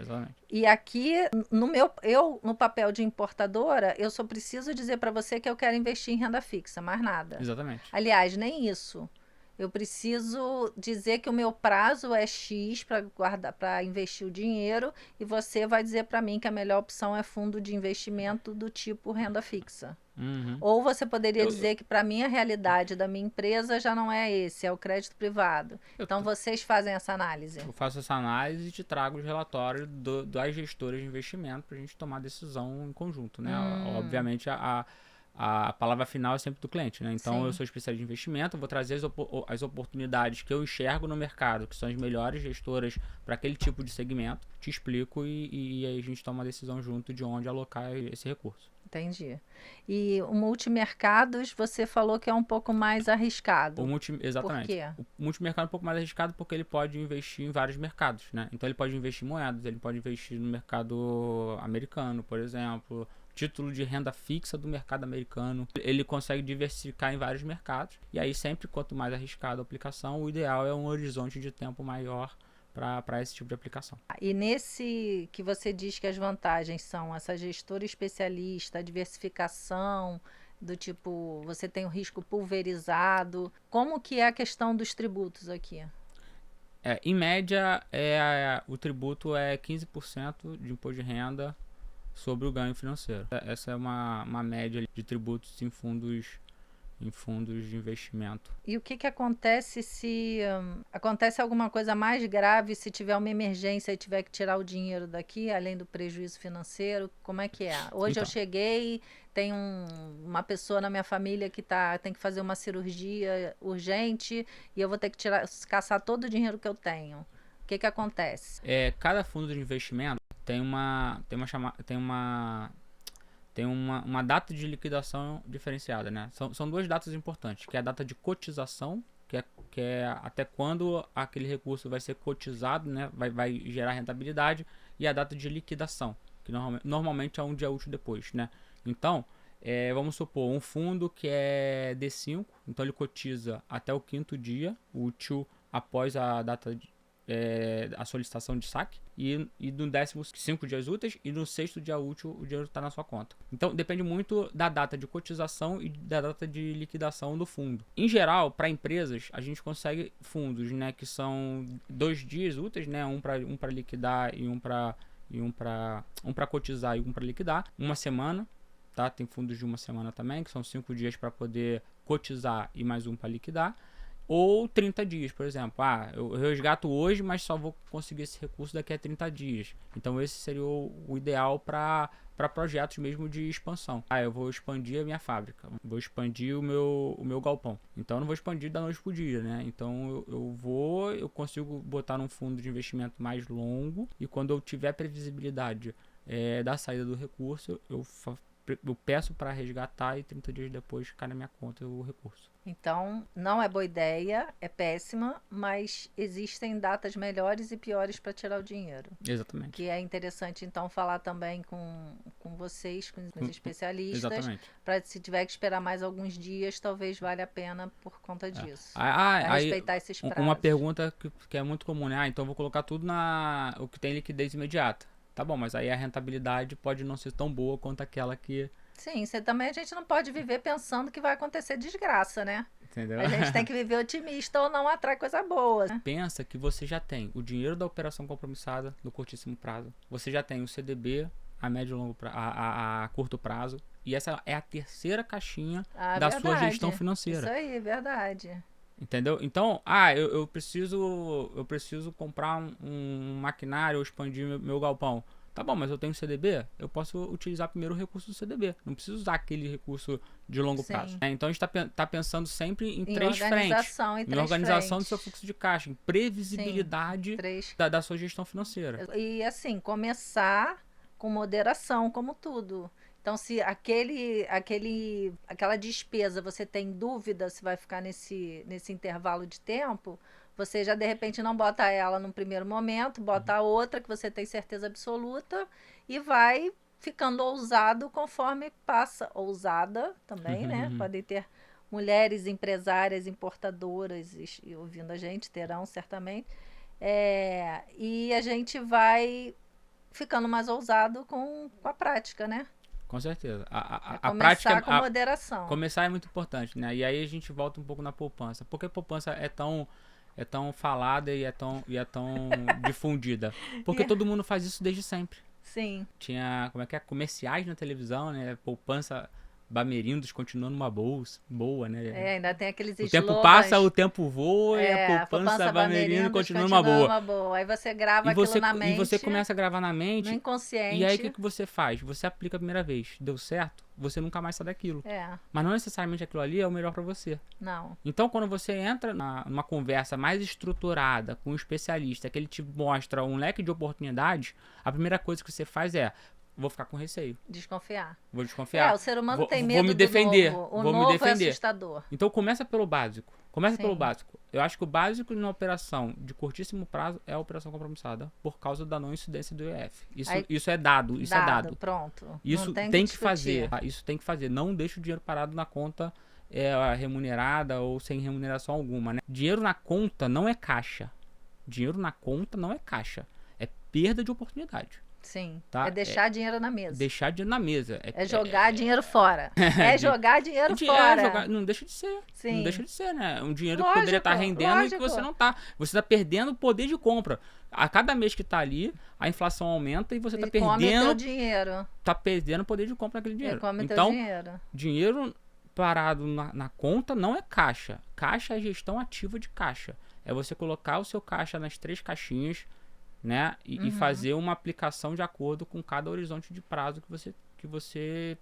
E aqui, no papel de importadora, eu só preciso dizer para você que eu quero investir em renda fixa, mais nada. Exatamente. Aliás, nem isso. Eu preciso dizer que o meu prazo é X para guardar, para investir o dinheiro, e você vai dizer para mim que a melhor opção é fundo de investimento do tipo renda fixa. Uhum. Ou você poderia Eu, dizer que para mim a realidade da minha empresa já não é esse, é o crédito privado. eu, Então vocês fazem essa análise. eu faço essa análise e te trago os relatórios das gestoras de investimento para a gente tomar decisão em conjunto, né? Obviamente a palavra final é sempre do cliente, né? Então eu Sim. sou especialista de investimento, eu vou trazer as oportunidades que eu enxergo no mercado, que são as melhores gestoras para aquele tipo de segmento, te explico e aí a gente toma uma decisão junto de onde alocar esse recurso. Entendi. E o multimercados, você falou que é um pouco mais arriscado. Por Exatamente. quê? O multimercado é um pouco mais arriscado porque ele pode investir em vários mercados, né? Então ele pode investir em moedas, ele pode investir no mercado americano, por exemplo, título de renda fixa do mercado americano. Ele consegue diversificar em vários mercados. E aí sempre, quanto mais arriscado a aplicação, o ideal é um horizonte de tempo maior para esse tipo de aplicação. E nesse que você diz que as vantagens são essa gestora especialista, a diversificação, do tipo, você tem o risco pulverizado. Como que é a questão dos tributos aqui? Em média, o tributo é 15% de imposto de renda sobre o ganho financeiro. Essa é uma média de tributos em fundos de investimento. E o que acontece se acontece alguma coisa mais grave, se tiver uma emergência e tiver que tirar o dinheiro daqui, além do prejuízo financeiro? Como é que é? Hoje eu cheguei, tem uma pessoa na minha família que tem que fazer uma cirurgia urgente e eu vou ter que caçar todo o dinheiro que eu tenho. O que acontece? Cada fundo de investimento tem uma data de liquidação diferenciada, né? São duas datas importantes, que é a data de cotização, que é até quando aquele recurso vai ser cotizado, né? Vai gerar rentabilidade, e a data de liquidação, que normalmente é um dia útil depois, né? Então, vamos supor, um fundo que é D5, então ele cotiza até o 5º dia útil após a data a solicitação de saque, e no 15 dias úteis, e no 6º dia útil o dinheiro está na sua conta. Então depende muito da data de cotização e da data de liquidação do fundo. Em geral, para empresas, a gente consegue fundos, né, que são 2 dias úteis, né, um para liquidar e um para cotizar e um para liquidar, uma semana. Tá? Tem fundos de uma semana também, que são 5 dias para poder cotizar e mais um para liquidar. Ou 30 dias, por exemplo. Eu resgato hoje, mas só vou conseguir esse recurso daqui a 30 dias. Então esse seria o ideal para projetos mesmo de expansão. Eu vou expandir a minha fábrica, vou expandir o meu galpão. Então eu não vou expandir da noite pro dia, né? Então eu consigo botar num fundo de investimento mais longo, e quando eu tiver previsibilidade da saída do recurso, eu peço para resgatar, e 30 dias depois cai na minha conta o recurso. Então, não é boa ideia, é péssima, mas existem datas melhores e piores para tirar o dinheiro. Exatamente. Que é interessante, então, falar também com vocês, com os especialistas, para se tiver que esperar mais alguns dias, talvez valha a pena por conta disso. Respeitar esses prazos. Uma pergunta que é muito comum, né? Então eu vou colocar tudo o que tem liquidez imediata. Tá bom, mas aí a rentabilidade pode não ser tão boa quanto aquela que... Sim, a gente não pode viver pensando que vai acontecer desgraça, né? Entendeu? A gente tem que viver otimista ou não atrai coisa boa. Pensa que você já tem o dinheiro da operação compromissada no curtíssimo prazo. Você já tem o CDB a médio e longo prazo, a curto prazo. E essa é a terceira caixinha da sua gestão financeira. Isso aí, verdade. Entendeu? Então, eu preciso comprar um maquinário ou expandir meu galpão. Tá bom, mas eu tenho CDB, eu posso utilizar primeiro o recurso do CDB. Não preciso usar aquele recurso de longo prazo. Então a gente tá pensando sempre em três frentes. Em organização do seu fluxo de caixa, em previsibilidade da sua gestão financeira. E assim, começar com moderação, como tudo. Então, se aquela despesa você tem dúvida se vai ficar nesse intervalo de tempo, você já de repente não bota ela no primeiro momento, bota a outra que você tem certeza absoluta e vai ficando ousado conforme passa. Ousada também, né? Podem ter mulheres empresárias, importadoras ouvindo a gente, terão certamente. E a gente vai ficando mais ousado com a prática, né? Com certeza. A Começar prática, com moderação. começar é muito importante, né? E aí a gente volta um pouco na poupança. Por que a poupança é tão falada e é tão difundida? Porque todo mundo faz isso desde sempre. Sim. Tinha, comerciais na televisão, né? Poupança Bamerindos continuando uma boa, né? Ainda tem aqueles O slogans. tempo passa, o tempo voa e a poupança Bamerindos continuando uma boa. Aí você grava aquilo na mente. E você começa a gravar na mente. No inconsciente. E aí o que você faz? Você aplica a primeira vez. Deu certo? Você nunca mais sai daquilo. Mas não necessariamente aquilo ali é o melhor para você. Não. Então quando você entra numa conversa mais estruturada com um especialista, que ele te mostra um leque de oportunidades, a primeira coisa que você faz é: vou ficar com receio. Vou desconfiar. O ser humano tem medo vou me defender. do novo. Vou me defender. É assustador. Então começa pelo básico. Pelo básico. Eu acho que o básico na operação de curtíssimo prazo é a operação compromissada por causa da não incidência do IOF. Isso é dado. Isso é dado. Pronto. Isso tem que fazer. Isso tem que fazer. Não deixa o dinheiro parado na conta remunerada ou sem remuneração alguma, né? Dinheiro na conta não é caixa. Dinheiro na conta não é caixa. É perda de oportunidade. Sim, tá? Deixar dinheiro na mesa. Deixar dinheiro na mesa. É jogar dinheiro fora. Jogar dinheiro fora. Não deixa de ser. Sim. Não deixa de ser, né? Um dinheiro que poderia estar rendendo e que você não tá. Você está perdendo o poder de compra. A cada mês que tá ali, a inflação aumenta e você está perdendo... come o teu dinheiro. Tá perdendo o poder de compra naquele dinheiro. Come então, teu dinheiro. Dinheiro parado na conta não é caixa. Caixa é gestão ativa de caixa. É você colocar o seu caixa nas 3 caixinhas, né? E fazer uma aplicação de acordo com cada horizonte de prazo que você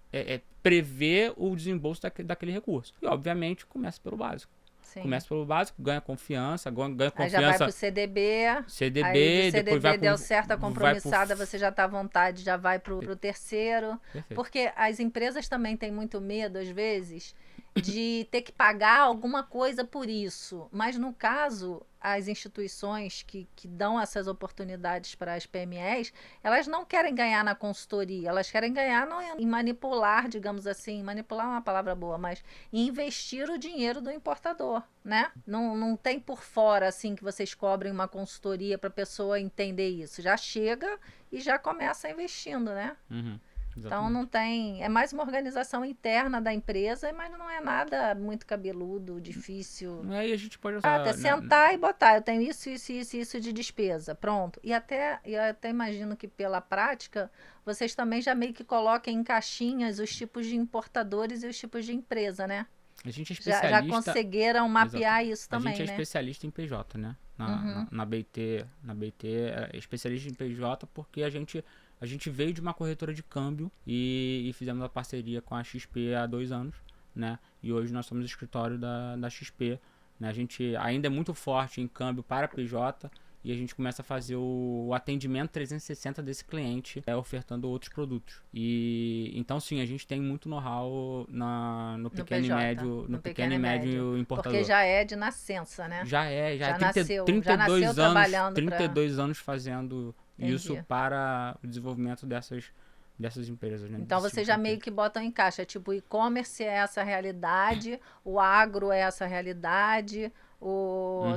prevê o desembolso daquele recurso. E, obviamente, começa pelo básico. Sim. Começa pelo básico, ganha confiança. Aí já vai pro CDB. Aí do CDB vai deu certo a compromissada, você já tá à vontade, já vai pro terceiro. Perfeito. Porque as empresas também têm muito medo, às vezes, de ter que pagar alguma coisa por isso. Mas, no caso, as instituições que dão essas oportunidades para as PMEs, elas não querem ganhar na consultoria, elas querem ganhar em manipular, digamos assim, manipular é uma palavra boa, mas investir o dinheiro do importador, né? Não tem por fora, assim, que vocês cobrem uma consultoria para a pessoa entender isso. Já chega e já começa investindo, né? Então não tem, é mais uma organização interna da empresa, mas não é nada muito cabeludo, difícil. Aí a gente pode usar, até sentar e botar, eu tenho isso de despesa, pronto. E até imagino que pela prática, vocês também já meio que coloquem em caixinhas os tipos de importadores e os tipos de empresa, né? A gente é especialista... Já conseguiram mapear isso também, né? A gente é especialista em PJ, né? Na BT é especialista em PJ porque a gente veio de uma corretora de câmbio e fizemos a parceria com a XP há 2 anos, né? E hoje nós somos escritório da XP, né? A gente ainda é muito forte em câmbio para PJ e a gente começa a fazer o atendimento 360 desse cliente, ofertando outros produtos. E então sim, a gente tem muito know-how no pequeno e médio, no pequeno e médio importador. Porque já é de nascença, né? Já nasceu 32 trabalhando 32 anos fazendo isso para o desenvolvimento dessas empresas, né? Então vocês já meio que botam em caixa, tipo, o e-commerce é essa realidade, o agro é essa realidade,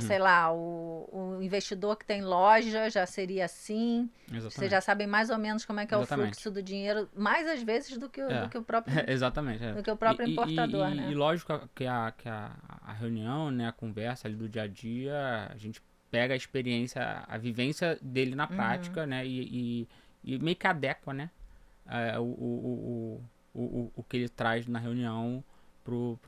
sei lá, o investidor que tem loja já seria assim. Exatamente. Vocês já sabem mais ou menos como é que é o fluxo do dinheiro, mais às vezes do que o próprio exatamente, do que o próprio importador, né? E lógico que a reunião, né, a conversa ali do dia a dia, a gente pega a experiência, a vivência dele na prática, né, e meio que adequa, né, o que ele traz na reunião pro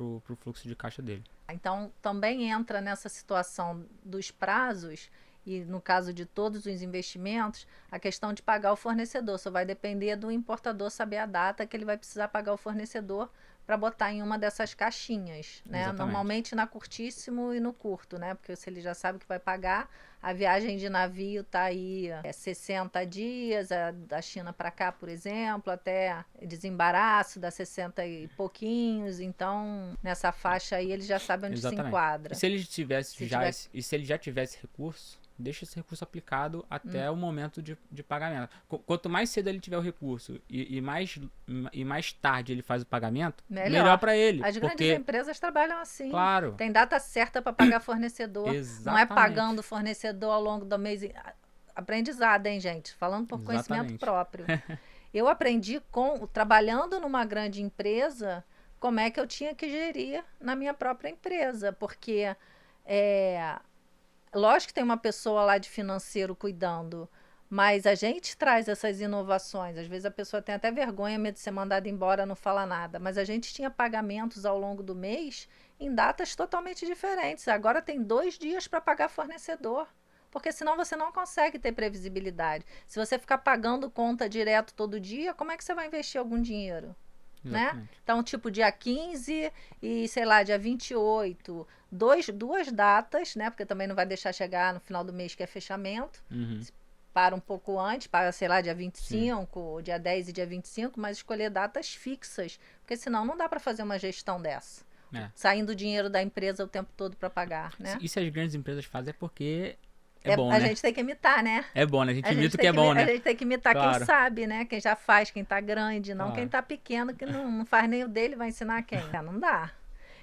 fluxo de caixa dele. Então, também entra nessa situação dos prazos e, no caso de todos os investimentos, a questão de pagar o fornecedor. Só vai depender do importador saber a data que ele vai precisar pagar o fornecedor para botar em uma dessas caixinhas, né? Exatamente. Normalmente na curtíssimo e no curto, né? Porque se ele já sabe que vai pagar, a viagem de navio tá aí 60 dias, da China para cá, por exemplo, até desembaraço dá 60 e pouquinhos, então nessa faixa aí ele já sabe onde se enquadra. E se ele se ele já tivesse recurso, deixa esse recurso aplicado até o momento de pagamento. Quanto mais cedo ele tiver o recurso e mais tarde ele faz o pagamento, melhor para ele. As grandes empresas trabalham assim. Claro. Tem data certa para pagar fornecedor. Exatamente. Não é pagando o fornecedor ao longo do mês. Aprendizado, hein, gente? Falando por conhecimento próprio. Eu aprendi trabalhando numa grande empresa, como é que eu tinha que gerir na minha própria empresa, porque lógico que tem uma pessoa lá de financeiro cuidando, mas a gente traz essas inovações. Às vezes a pessoa tem até vergonha, medo de ser mandada embora, não fala nada, mas a gente tinha pagamentos ao longo do mês em datas totalmente diferentes. Agora tem 2 dias para pagar fornecedor, porque senão você não consegue ter previsibilidade. Se você ficar pagando conta direto todo dia, como é que você vai investir algum dinheiro? Né? Então, tipo, dia 15 e, sei lá, dia 28, duas datas, né? Porque também não vai deixar chegar no final do mês, que é fechamento. Para um pouco antes, para, sei lá, dia 25, dia 10 e dia 25, mas escolher datas fixas, porque senão não dá para fazer uma gestão dessa. Saindo dinheiro da empresa o tempo todo para pagar, né? E se as grandes empresas fazem é porque é bom, né? A gente tem que imitar, né? É bom, né? A gente imita o que é bom, né? A gente tem que imitar quem sabe, né? Quem já faz, quem tá grande, não quem tá pequeno, que não faz nem o dele, vai ensinar quem? Não dá.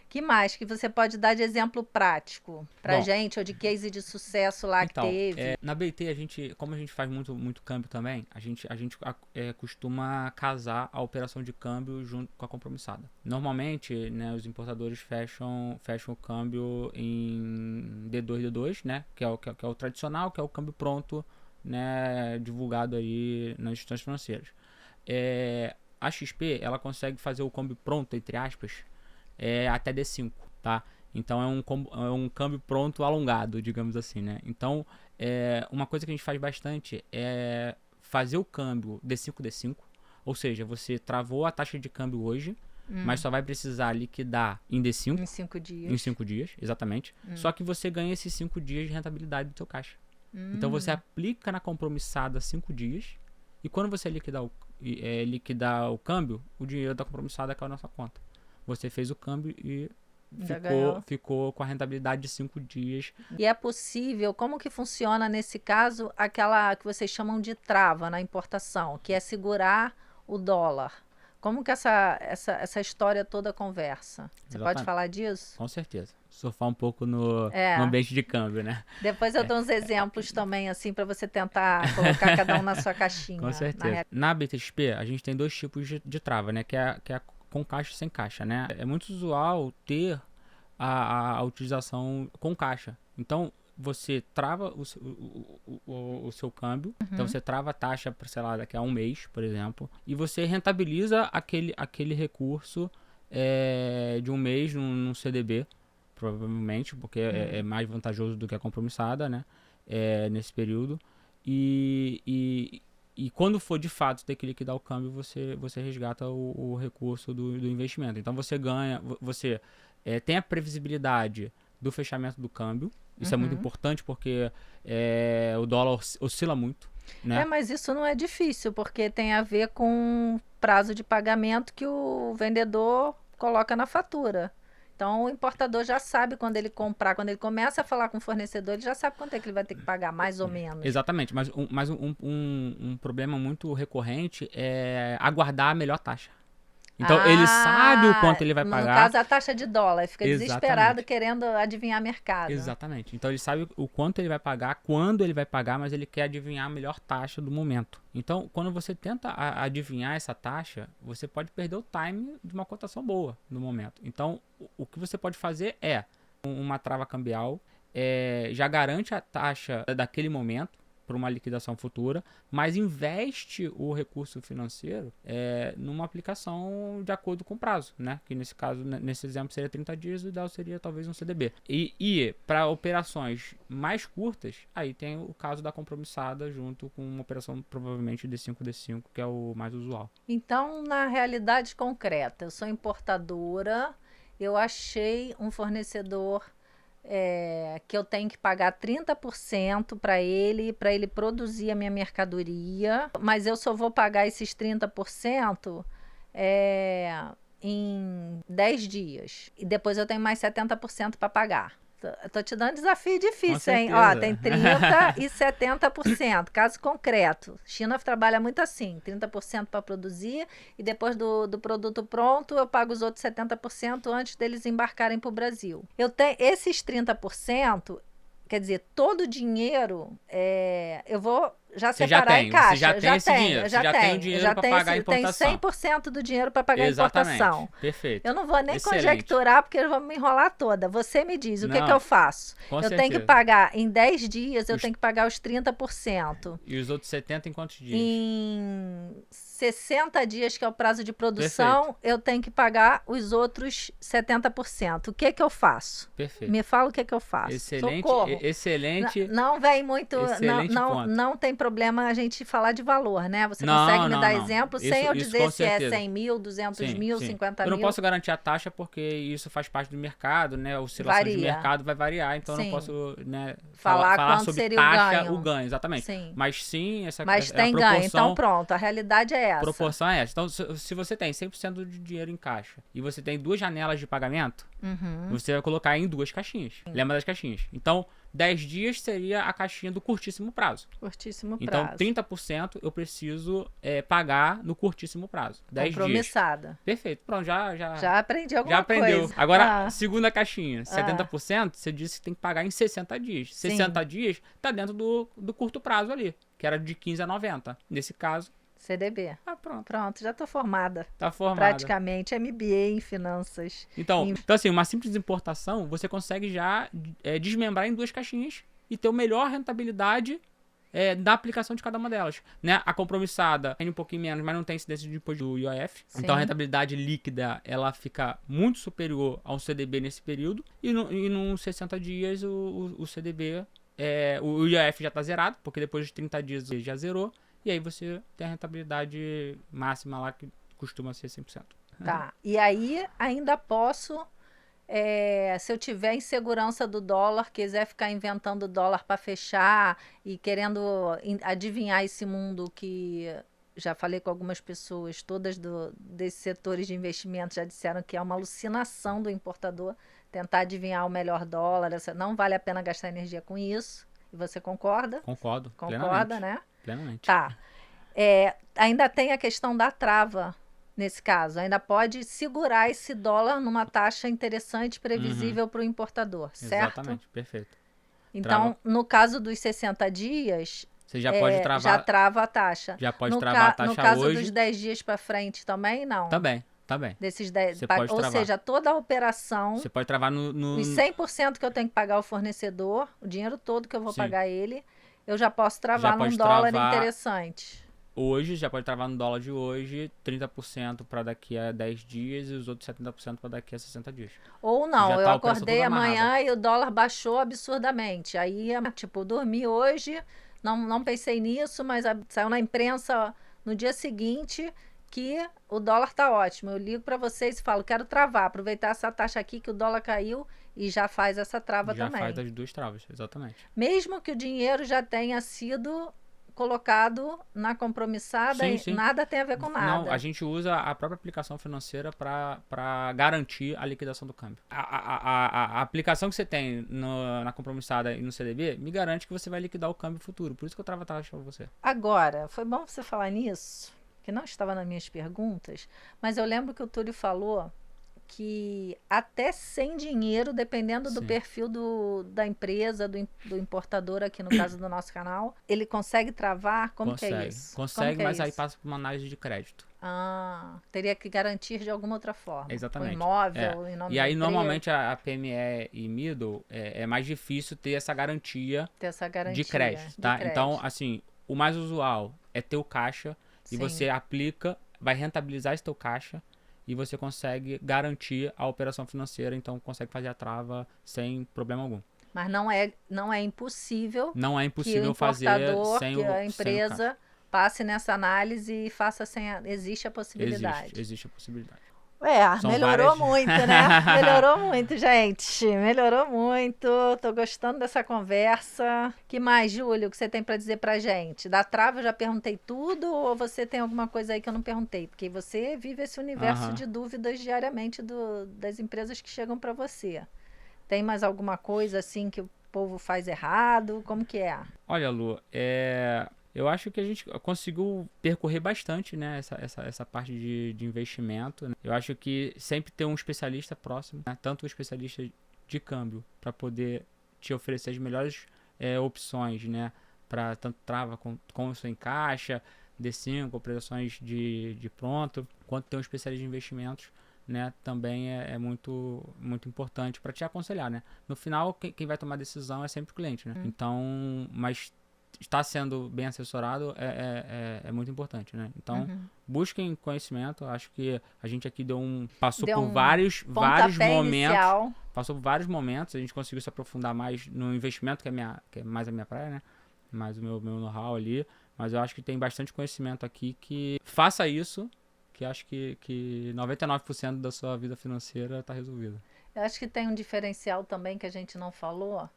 Que mais que você pode dar de exemplo prático pra gente, ou de case de sucesso lá que teve? Na BT, como a gente faz muito câmbio também, a gente costuma casar a operação de câmbio junto com a compromissada. Normalmente, né, os importadores fecham o câmbio em D2, né, que é o tradicional, que é o câmbio pronto, né, divulgado aí nas instituições financeiras. A XP, ela consegue fazer o câmbio pronto, entre aspas, até D5, tá? Então é um câmbio pronto alongado, digamos assim, né? Então, uma coisa que a gente faz bastante é fazer o câmbio D5, ou seja, você travou a taxa de câmbio hoje, mas só vai precisar liquidar em D5. Em 5 dias. Em 5 dias, exatamente. Só que você ganha esses 5 dias de rentabilidade do seu caixa. Então você aplica na compromissada 5 dias, e quando você liquidar o câmbio, o dinheiro da compromissada cai na nossa conta. Você fez o câmbio e ficou com a rentabilidade de 5 dias. E é possível, como que funciona nesse caso, aquela que vocês chamam de trava na importação, que é segurar o dólar? Como que essa história toda conversa? Você pode falar disso? Com certeza. Surfar um pouco no ambiente de câmbio, né? Depois eu dou uns exemplos também, assim, para você tentar colocar cada um na sua caixinha. Com certeza. Na BTXP, a gente tem 2 tipos de trava, né? Que é com caixa e sem caixa, né? É muito usual ter a utilização com caixa. Então, você trava o seu câmbio, então você trava a taxa, sei lá, daqui a um mês, por exemplo, e você rentabiliza aquele recurso de um mês num CDB, provavelmente, porque é mais vantajoso do que a compromissada, né? Nesse período. E quando for de fato ter que liquidar o câmbio, você resgata o recurso do investimento. Então você ganha, você tem a previsibilidade do fechamento do câmbio. Isso é muito importante porque o dólar oscila muito, né? Mas isso não é difícil, porque tem a ver com prazo de pagamento que o vendedor coloca na fatura. Então, o importador já sabe quando ele comprar, quando ele começa a falar com o fornecedor, ele já sabe quanto é que ele vai ter que pagar, mais ou menos. Exatamente, mas um problema muito recorrente é aguardar a melhor taxa. Então, ele sabe o quanto ele vai pagar. No caso, a taxa de dólar. Fica desesperado querendo adivinhar mercado. Exatamente. Então, ele sabe o quanto ele vai pagar, quando ele vai pagar, mas ele quer adivinhar a melhor taxa do momento. Então, quando você tenta adivinhar essa taxa, você pode perder o time de uma cotação boa no momento. Então, o que você pode fazer é uma trava cambial, já garante a taxa daquele momento para uma liquidação futura, mas investe o recurso financeiro numa aplicação de acordo com o prazo, né? Que nesse caso, nesse exemplo, seria 30 dias, o ideal seria talvez um CDB. E para operações mais curtas, aí tem o caso da compromissada junto com uma operação provavelmente D5, que é o mais usual. Então, na realidade concreta, eu sou importadora, eu achei um fornecedor que eu tenho que pagar 30% para ele produzir a minha mercadoria, mas eu só vou pagar esses 30% em 10 dias. E depois eu tenho mais 70% para pagar. Tô te dando desafio difícil, hein? Ó, tem 30% e 70%. Caso concreto. China trabalha muito assim, 30% para produzir e depois do produto pronto eu pago os outros 70% antes deles embarcarem para o Brasil. Eu tenho esses 30%, quer dizer, todo o dinheiro, eu vou já Você já separar tem, em caixa. você já tem esse dinheiro, já você já tem o tenho, dinheiro já para tenho pagar a importação. Tenho 100% do dinheiro para pagar a Exatamente, importação. perfeito. Eu não vou nem Excelente. conjecturar, porque eu vou me enrolar toda. Você me diz, o que eu faço? Com eu certeza. tenho que pagar em 10 dias, eu tenho que pagar os 30%. E os outros 70 em quantos dias? Em 60 dias, que é o prazo de produção, perfeito, eu tenho que pagar os outros 70%. O que eu faço? Perfeito. Me fala o que eu faço. Excelente, Socorro. Excelente. Não vem muito, Ponto. não tem problema a gente falar de valor, né? Você consegue me dar exemplo sem eu dizer se é 100 mil, 200 mil, 50 mil? Eu não posso garantir a taxa porque isso faz parte do mercado, né? A oscilação de mercado vai variar, então eu não posso, né, falar sobre seria o ganho, exatamente. Sim. Mas sim, Mas tem ganho, então pronto, a realidade é essa. A proporção é essa. Então, se você tem 100% de dinheiro em caixa e você tem 2 janelas de pagamento, você vai colocar em 2 caixinhas. Lembra das caixinhas? Então, 10 dias seria a caixinha do curtíssimo prazo. Curtíssimo prazo. Então, 30% eu preciso pagar no curtíssimo prazo. 10 dias. Compromissada. Perfeito. Pronto, já aprendi alguma coisa. Já aprendeu. Agora, segunda caixinha. 70% você disse que tem que pagar em 60 dias. 60 dias tá dentro do curto prazo ali, que era de 15 a 90. Nesse caso, CDB. Pronto, já tô formada. Tá formada. Praticamente MBA em finanças. Então, assim, uma simples importação, você consegue já desmembrar em 2 caixinhas e ter a melhor rentabilidade da aplicação de cada uma delas. Né? A compromissada tem um pouquinho menos, mas não tem incidência de imposto do IOF. Sim. Então, a rentabilidade líquida, ela fica muito superior ao CDB nesse período. E nos 60 dias, o CDB, o IOF já está zerado, porque depois de 30 dias ele já zerou. E aí você tem a rentabilidade máxima lá, que costuma ser 100%. Tá. E aí ainda posso, se eu tiver insegurança do dólar, quiser ficar inventando dólar para fechar e querendo adivinhar esse mundo que já falei com algumas pessoas, todas desses setores de investimento já disseram que é uma alucinação do importador tentar adivinhar o melhor dólar. Não vale a pena gastar energia com isso. E você concorda? Concordo. Concorda, plenamente. Né? Plenamente. Tá. Ainda tem a questão da trava nesse caso. Ainda pode segurar esse dólar numa taxa interessante, previsível para o importador, certo? Exatamente, perfeito. Então, no caso dos 60 dias, você já pode travar. Já trava a taxa. Já pode travar a taxa hoje. No caso dos 10 dias para frente também, não? Também. Desses 10, ou seja, toda a operação. Você pode travar os 100% que eu tenho que pagar ao fornecedor, o dinheiro todo que eu vou pagar ele, eu já posso travar num dólar interessante. Hoje, já pode travar no dólar de hoje, 30% para daqui a 10 dias e os outros 70% para daqui a 60 dias. Ou não, eu acordei amanhã e o dólar baixou absurdamente. Aí, dormi hoje, não pensei nisso, mas saiu na imprensa no dia seguinte que o dólar tá ótimo. Eu ligo para vocês e falo, quero travar, aproveitar essa taxa aqui que o dólar caiu e já faz essa trava também. Já faz as 2 travas, exatamente. Mesmo que o dinheiro já tenha sido colocado na compromissada, sim. Nada tem a ver com nada. Não, a gente usa a própria aplicação financeira para garantir a liquidação do câmbio. A aplicação que você tem na compromissada e no CDB me garante que você vai liquidar o câmbio futuro. Por isso que eu travo a taxa para você. Agora, foi bom você falar nisso, que não estava nas minhas perguntas, mas eu lembro que o Túlio falou que até sem dinheiro, dependendo do perfil da empresa, do importador aqui no caso do nosso canal, ele consegue travar? Como que é isso? Consegue, mas aí passa por uma análise de crédito. Teria que garantir de alguma outra forma. Exatamente. O imóvel, em nome E aí, da normalmente, a PME e Middle é mais difícil ter essa garantia, de crédito, tá? Então, assim, o mais usual é ter o caixa e você aplica, vai rentabilizar esse teu caixa e você consegue garantir a operação financeira, então consegue fazer a trava sem problema algum. Mas não é impossível. Não é impossível fazer sem que a empresa passe nessa análise e faça sem. Existe a possibilidade. Existe a possibilidade. Melhorou muito, né? Melhorou muito, gente. Melhorou muito. Tô gostando dessa conversa. Que mais, Júlio, que você tem para dizer pra gente? Da trava eu já perguntei tudo ou você tem alguma coisa aí que eu não perguntei? Porque você vive esse universo de dúvidas diariamente das empresas que chegam para você. Tem mais alguma coisa assim que o povo faz errado? Como que é? Olha, Lu, eu acho que a gente conseguiu percorrer bastante, né, essa parte de investimento, né? Eu acho que sempre ter um especialista próximo, né? Tanto um especialista de câmbio para poder te oferecer as melhores opções, né? Para tanto trava como sem caixa, D5, operações de pronto, quanto ter um especialista de investimentos, né? Também é muito, muito importante para te aconselhar, né? No final, quem vai tomar a decisão é sempre o cliente, né? Então, mas estar sendo bem assessorado é muito importante, né? Então, busquem conhecimento. Acho que a gente aqui passou por vários momentos. Inicial. Passou por vários momentos. A gente conseguiu se aprofundar mais no investimento, que é mais a minha praia, né? Mais o meu know-how ali. Mas eu acho que tem bastante conhecimento aqui que faça isso, que acho que 99% da sua vida financeira está resolvida. Eu acho que tem um diferencial também que a gente não falou,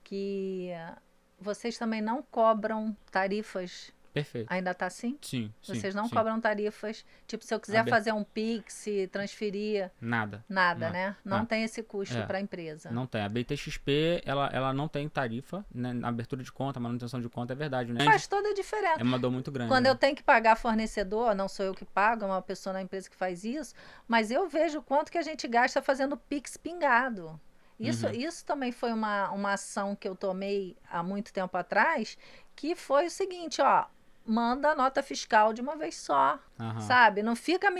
que vocês também não cobram tarifas. Perfeito. Ainda está assim? Sim. Vocês não cobram tarifas. Tipo, se eu quiser fazer um Pix, transferir... Nada, né? Não tem esse custo para a empresa. Não tem. A BTXP, ela não tem tarifa, né? Na abertura de conta, manutenção de conta, é verdade, né? Faz toda a diferença. É uma dor muito grande. Quando eu tenho que pagar fornecedor, não sou eu que pago, é uma pessoa na empresa que faz isso, mas eu vejo o quanto que a gente gasta fazendo Pix pingado. Isso também foi uma ação que eu tomei há muito tempo atrás, que foi o seguinte, manda a nota fiscal de uma vez só, sabe? Não fica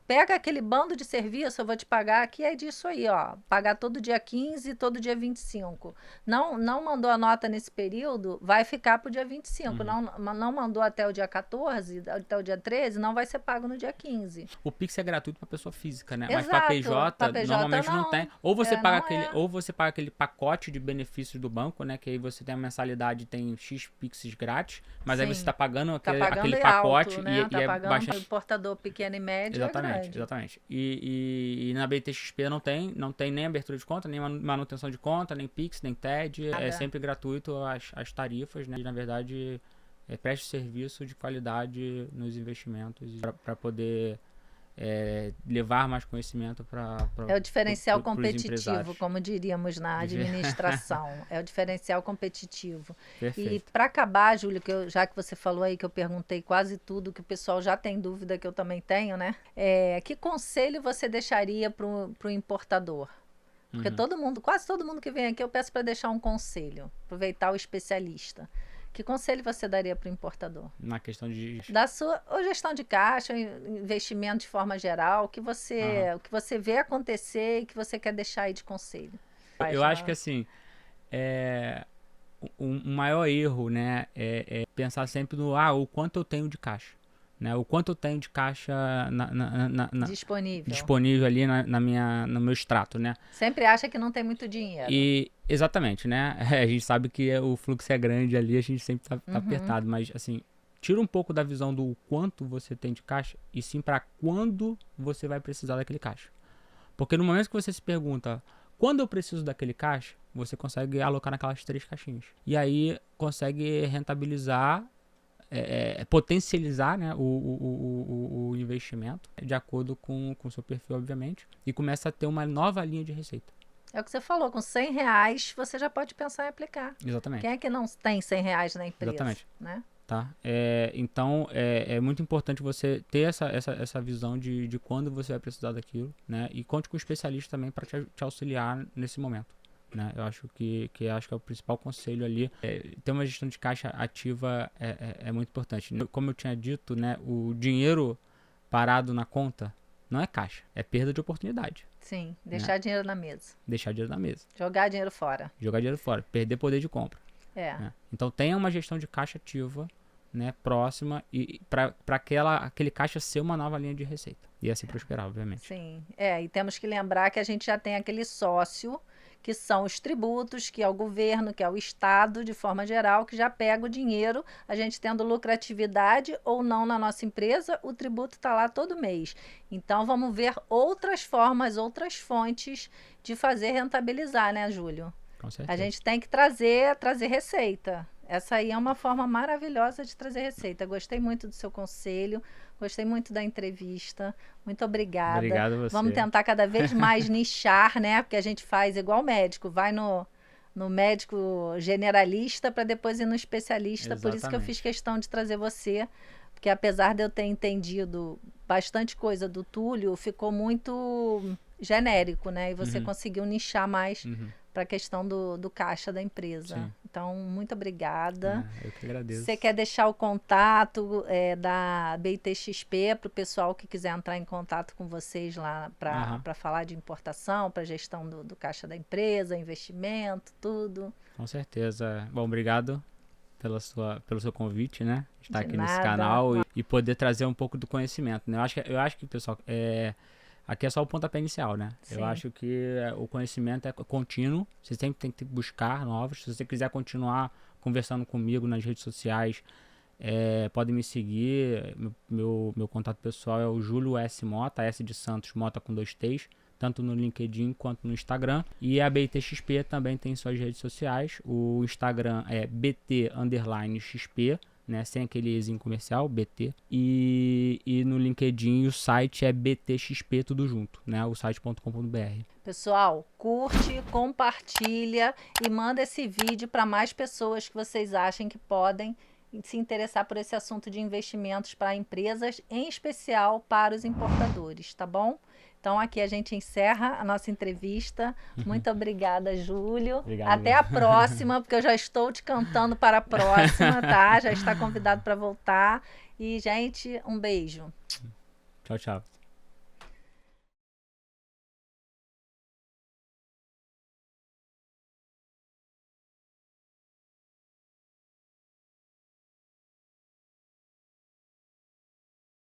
Pega aquele bando de serviço, eu vou te pagar aqui, é disso aí, pagar todo dia 15, todo dia 25. Não mandou a nota nesse período, vai ficar pro dia 25. Não mandou até o dia 14, até o dia 13, não vai ser pago no dia 15. O Pix é gratuito para pessoa física, né? Exato, mas para PJ, normalmente não tem. Ou você paga aquele pacote de benefícios do banco, né? Que aí você tem a mensalidade, tem X Pix grátis, mas aí você está pagando aquele pacote alto, né? e pagando bastante... importador pequeno e médio. Exatamente. E na BTXP não tem nem abertura de conta, nem manutenção de conta, nem Pix, nem TED. É sempre gratuito as tarifas, né? E, na verdade, preste serviço de qualidade nos investimentos para poder levar mais conhecimento para é o diferencial competitivo, como diríamos na administração. É o diferencial competitivo. Perfeito. E para acabar, Júlio, já que você falou aí que eu perguntei quase tudo, que o pessoal já tem dúvida, que eu também tenho, né? Que conselho você deixaria para o importador? Porque quase todo mundo que vem aqui, eu peço para deixar um conselho, aproveitar o especialista. Que conselho você daria para o importador? Na questão de... Da sua gestão de caixa, investimento de forma geral, o que você vê acontecer e que você quer deixar aí de conselho. Eu acho que assim, o maior erro, né, é pensar sempre no o quanto eu tenho de caixa. Né, o quanto eu tenho de caixa disponível ali no meu extrato, né? Sempre acha que não tem muito dinheiro. Exatamente, né? A gente sabe que o fluxo é grande ali, a gente sempre tá apertado, mas assim, tira um pouco da visão do quanto você tem de caixa e sim para quando você vai precisar daquele caixa. Porque no momento que você se pergunta quando eu preciso daquele caixa, você consegue alocar naquelas 3 caixinhas. E aí consegue rentabilizar, potencializar, né, o investimento de acordo com o seu perfil, obviamente, e começa a ter uma nova linha de receita. É o que você falou, com R$100 você já pode pensar em aplicar. Exatamente. Quem é que não tem R$100 na empresa? Exatamente. Né? Tá? Então, é muito importante você ter essa visão de quando você vai precisar daquilo, né? E conte com um especialista também para te auxiliar nesse momento. Né? Eu acho que é o principal conselho ali. Ter uma gestão de caixa ativa é muito importante. Como eu tinha dito, né, o dinheiro parado na conta não é caixa, é perda de oportunidade. Sim, deixar dinheiro na mesa. Deixar dinheiro na mesa. Jogar dinheiro fora. Perder poder de compra. Né? Então tenha uma gestão de caixa ativa, né, próxima, e para aquele caixa ser uma nova linha de receita. E assim prosperar, obviamente. Sim, e temos que lembrar que a gente já tem aquele sócio, que são os tributos, que é o governo, que é o Estado, de forma geral, que já pega o dinheiro, a gente tendo lucratividade ou não na nossa empresa, o tributo está lá todo mês. Então, vamos ver outras formas, outras fontes de fazer rentabilizar, né, Júlio? Com certeza. A gente tem que trazer receita. Essa aí é uma forma maravilhosa de trazer receita. Gostei muito do seu conselho, gostei muito da entrevista. Muito obrigada. Obrigado a você. Vamos tentar cada vez mais nichar, né? Porque a gente faz igual médico, vai no médico generalista para depois ir no especialista. Exatamente. Por isso que eu fiz questão de trazer você, porque apesar de eu ter entendido bastante coisa do Túlio, ficou muito genérico, né? E você conseguiu nichar mais para a questão do caixa da empresa. Sim. Então, muito obrigada. Eu que agradeço. Você quer deixar o contato da BIT-XP para o pessoal que quiser entrar em contato com vocês lá para falar de importação, para gestão do caixa da empresa, investimento, tudo? Com certeza. Bom, obrigado pelo seu convite, né? Estar aqui nesse nada. canal e poder trazer um pouco do conhecimento, né? Eu acho que pessoal, aqui é só o pontapé inicial, né? Sim. Eu acho que o conhecimento é contínuo. Você sempre tem que buscar novos. Se você quiser continuar conversando comigo nas redes sociais, podem me seguir. Meu contato pessoal é o Júlio S. Mota, S de Santos, Mota com 2 T's, tanto no LinkedIn quanto no Instagram. E a BIT-XP também tem suas redes sociais. O Instagram é BT_XP, né, sem aquele ezinho comercial, BT. E no LinkedIn o site é BTXP, tudo junto, né, o site.com.br. Pessoal, curte, compartilha e manda esse vídeo para mais pessoas que vocês achem que podem se interessar por esse assunto de investimentos para empresas, em especial para os importadores, tá bom? Então aqui a gente encerra a nossa entrevista. Muito obrigada, Júlio. Obrigado. Até a próxima, porque eu já estou te cantando para a próxima, tá? Já está convidado para voltar. E, gente, um beijo. Tchau, tchau.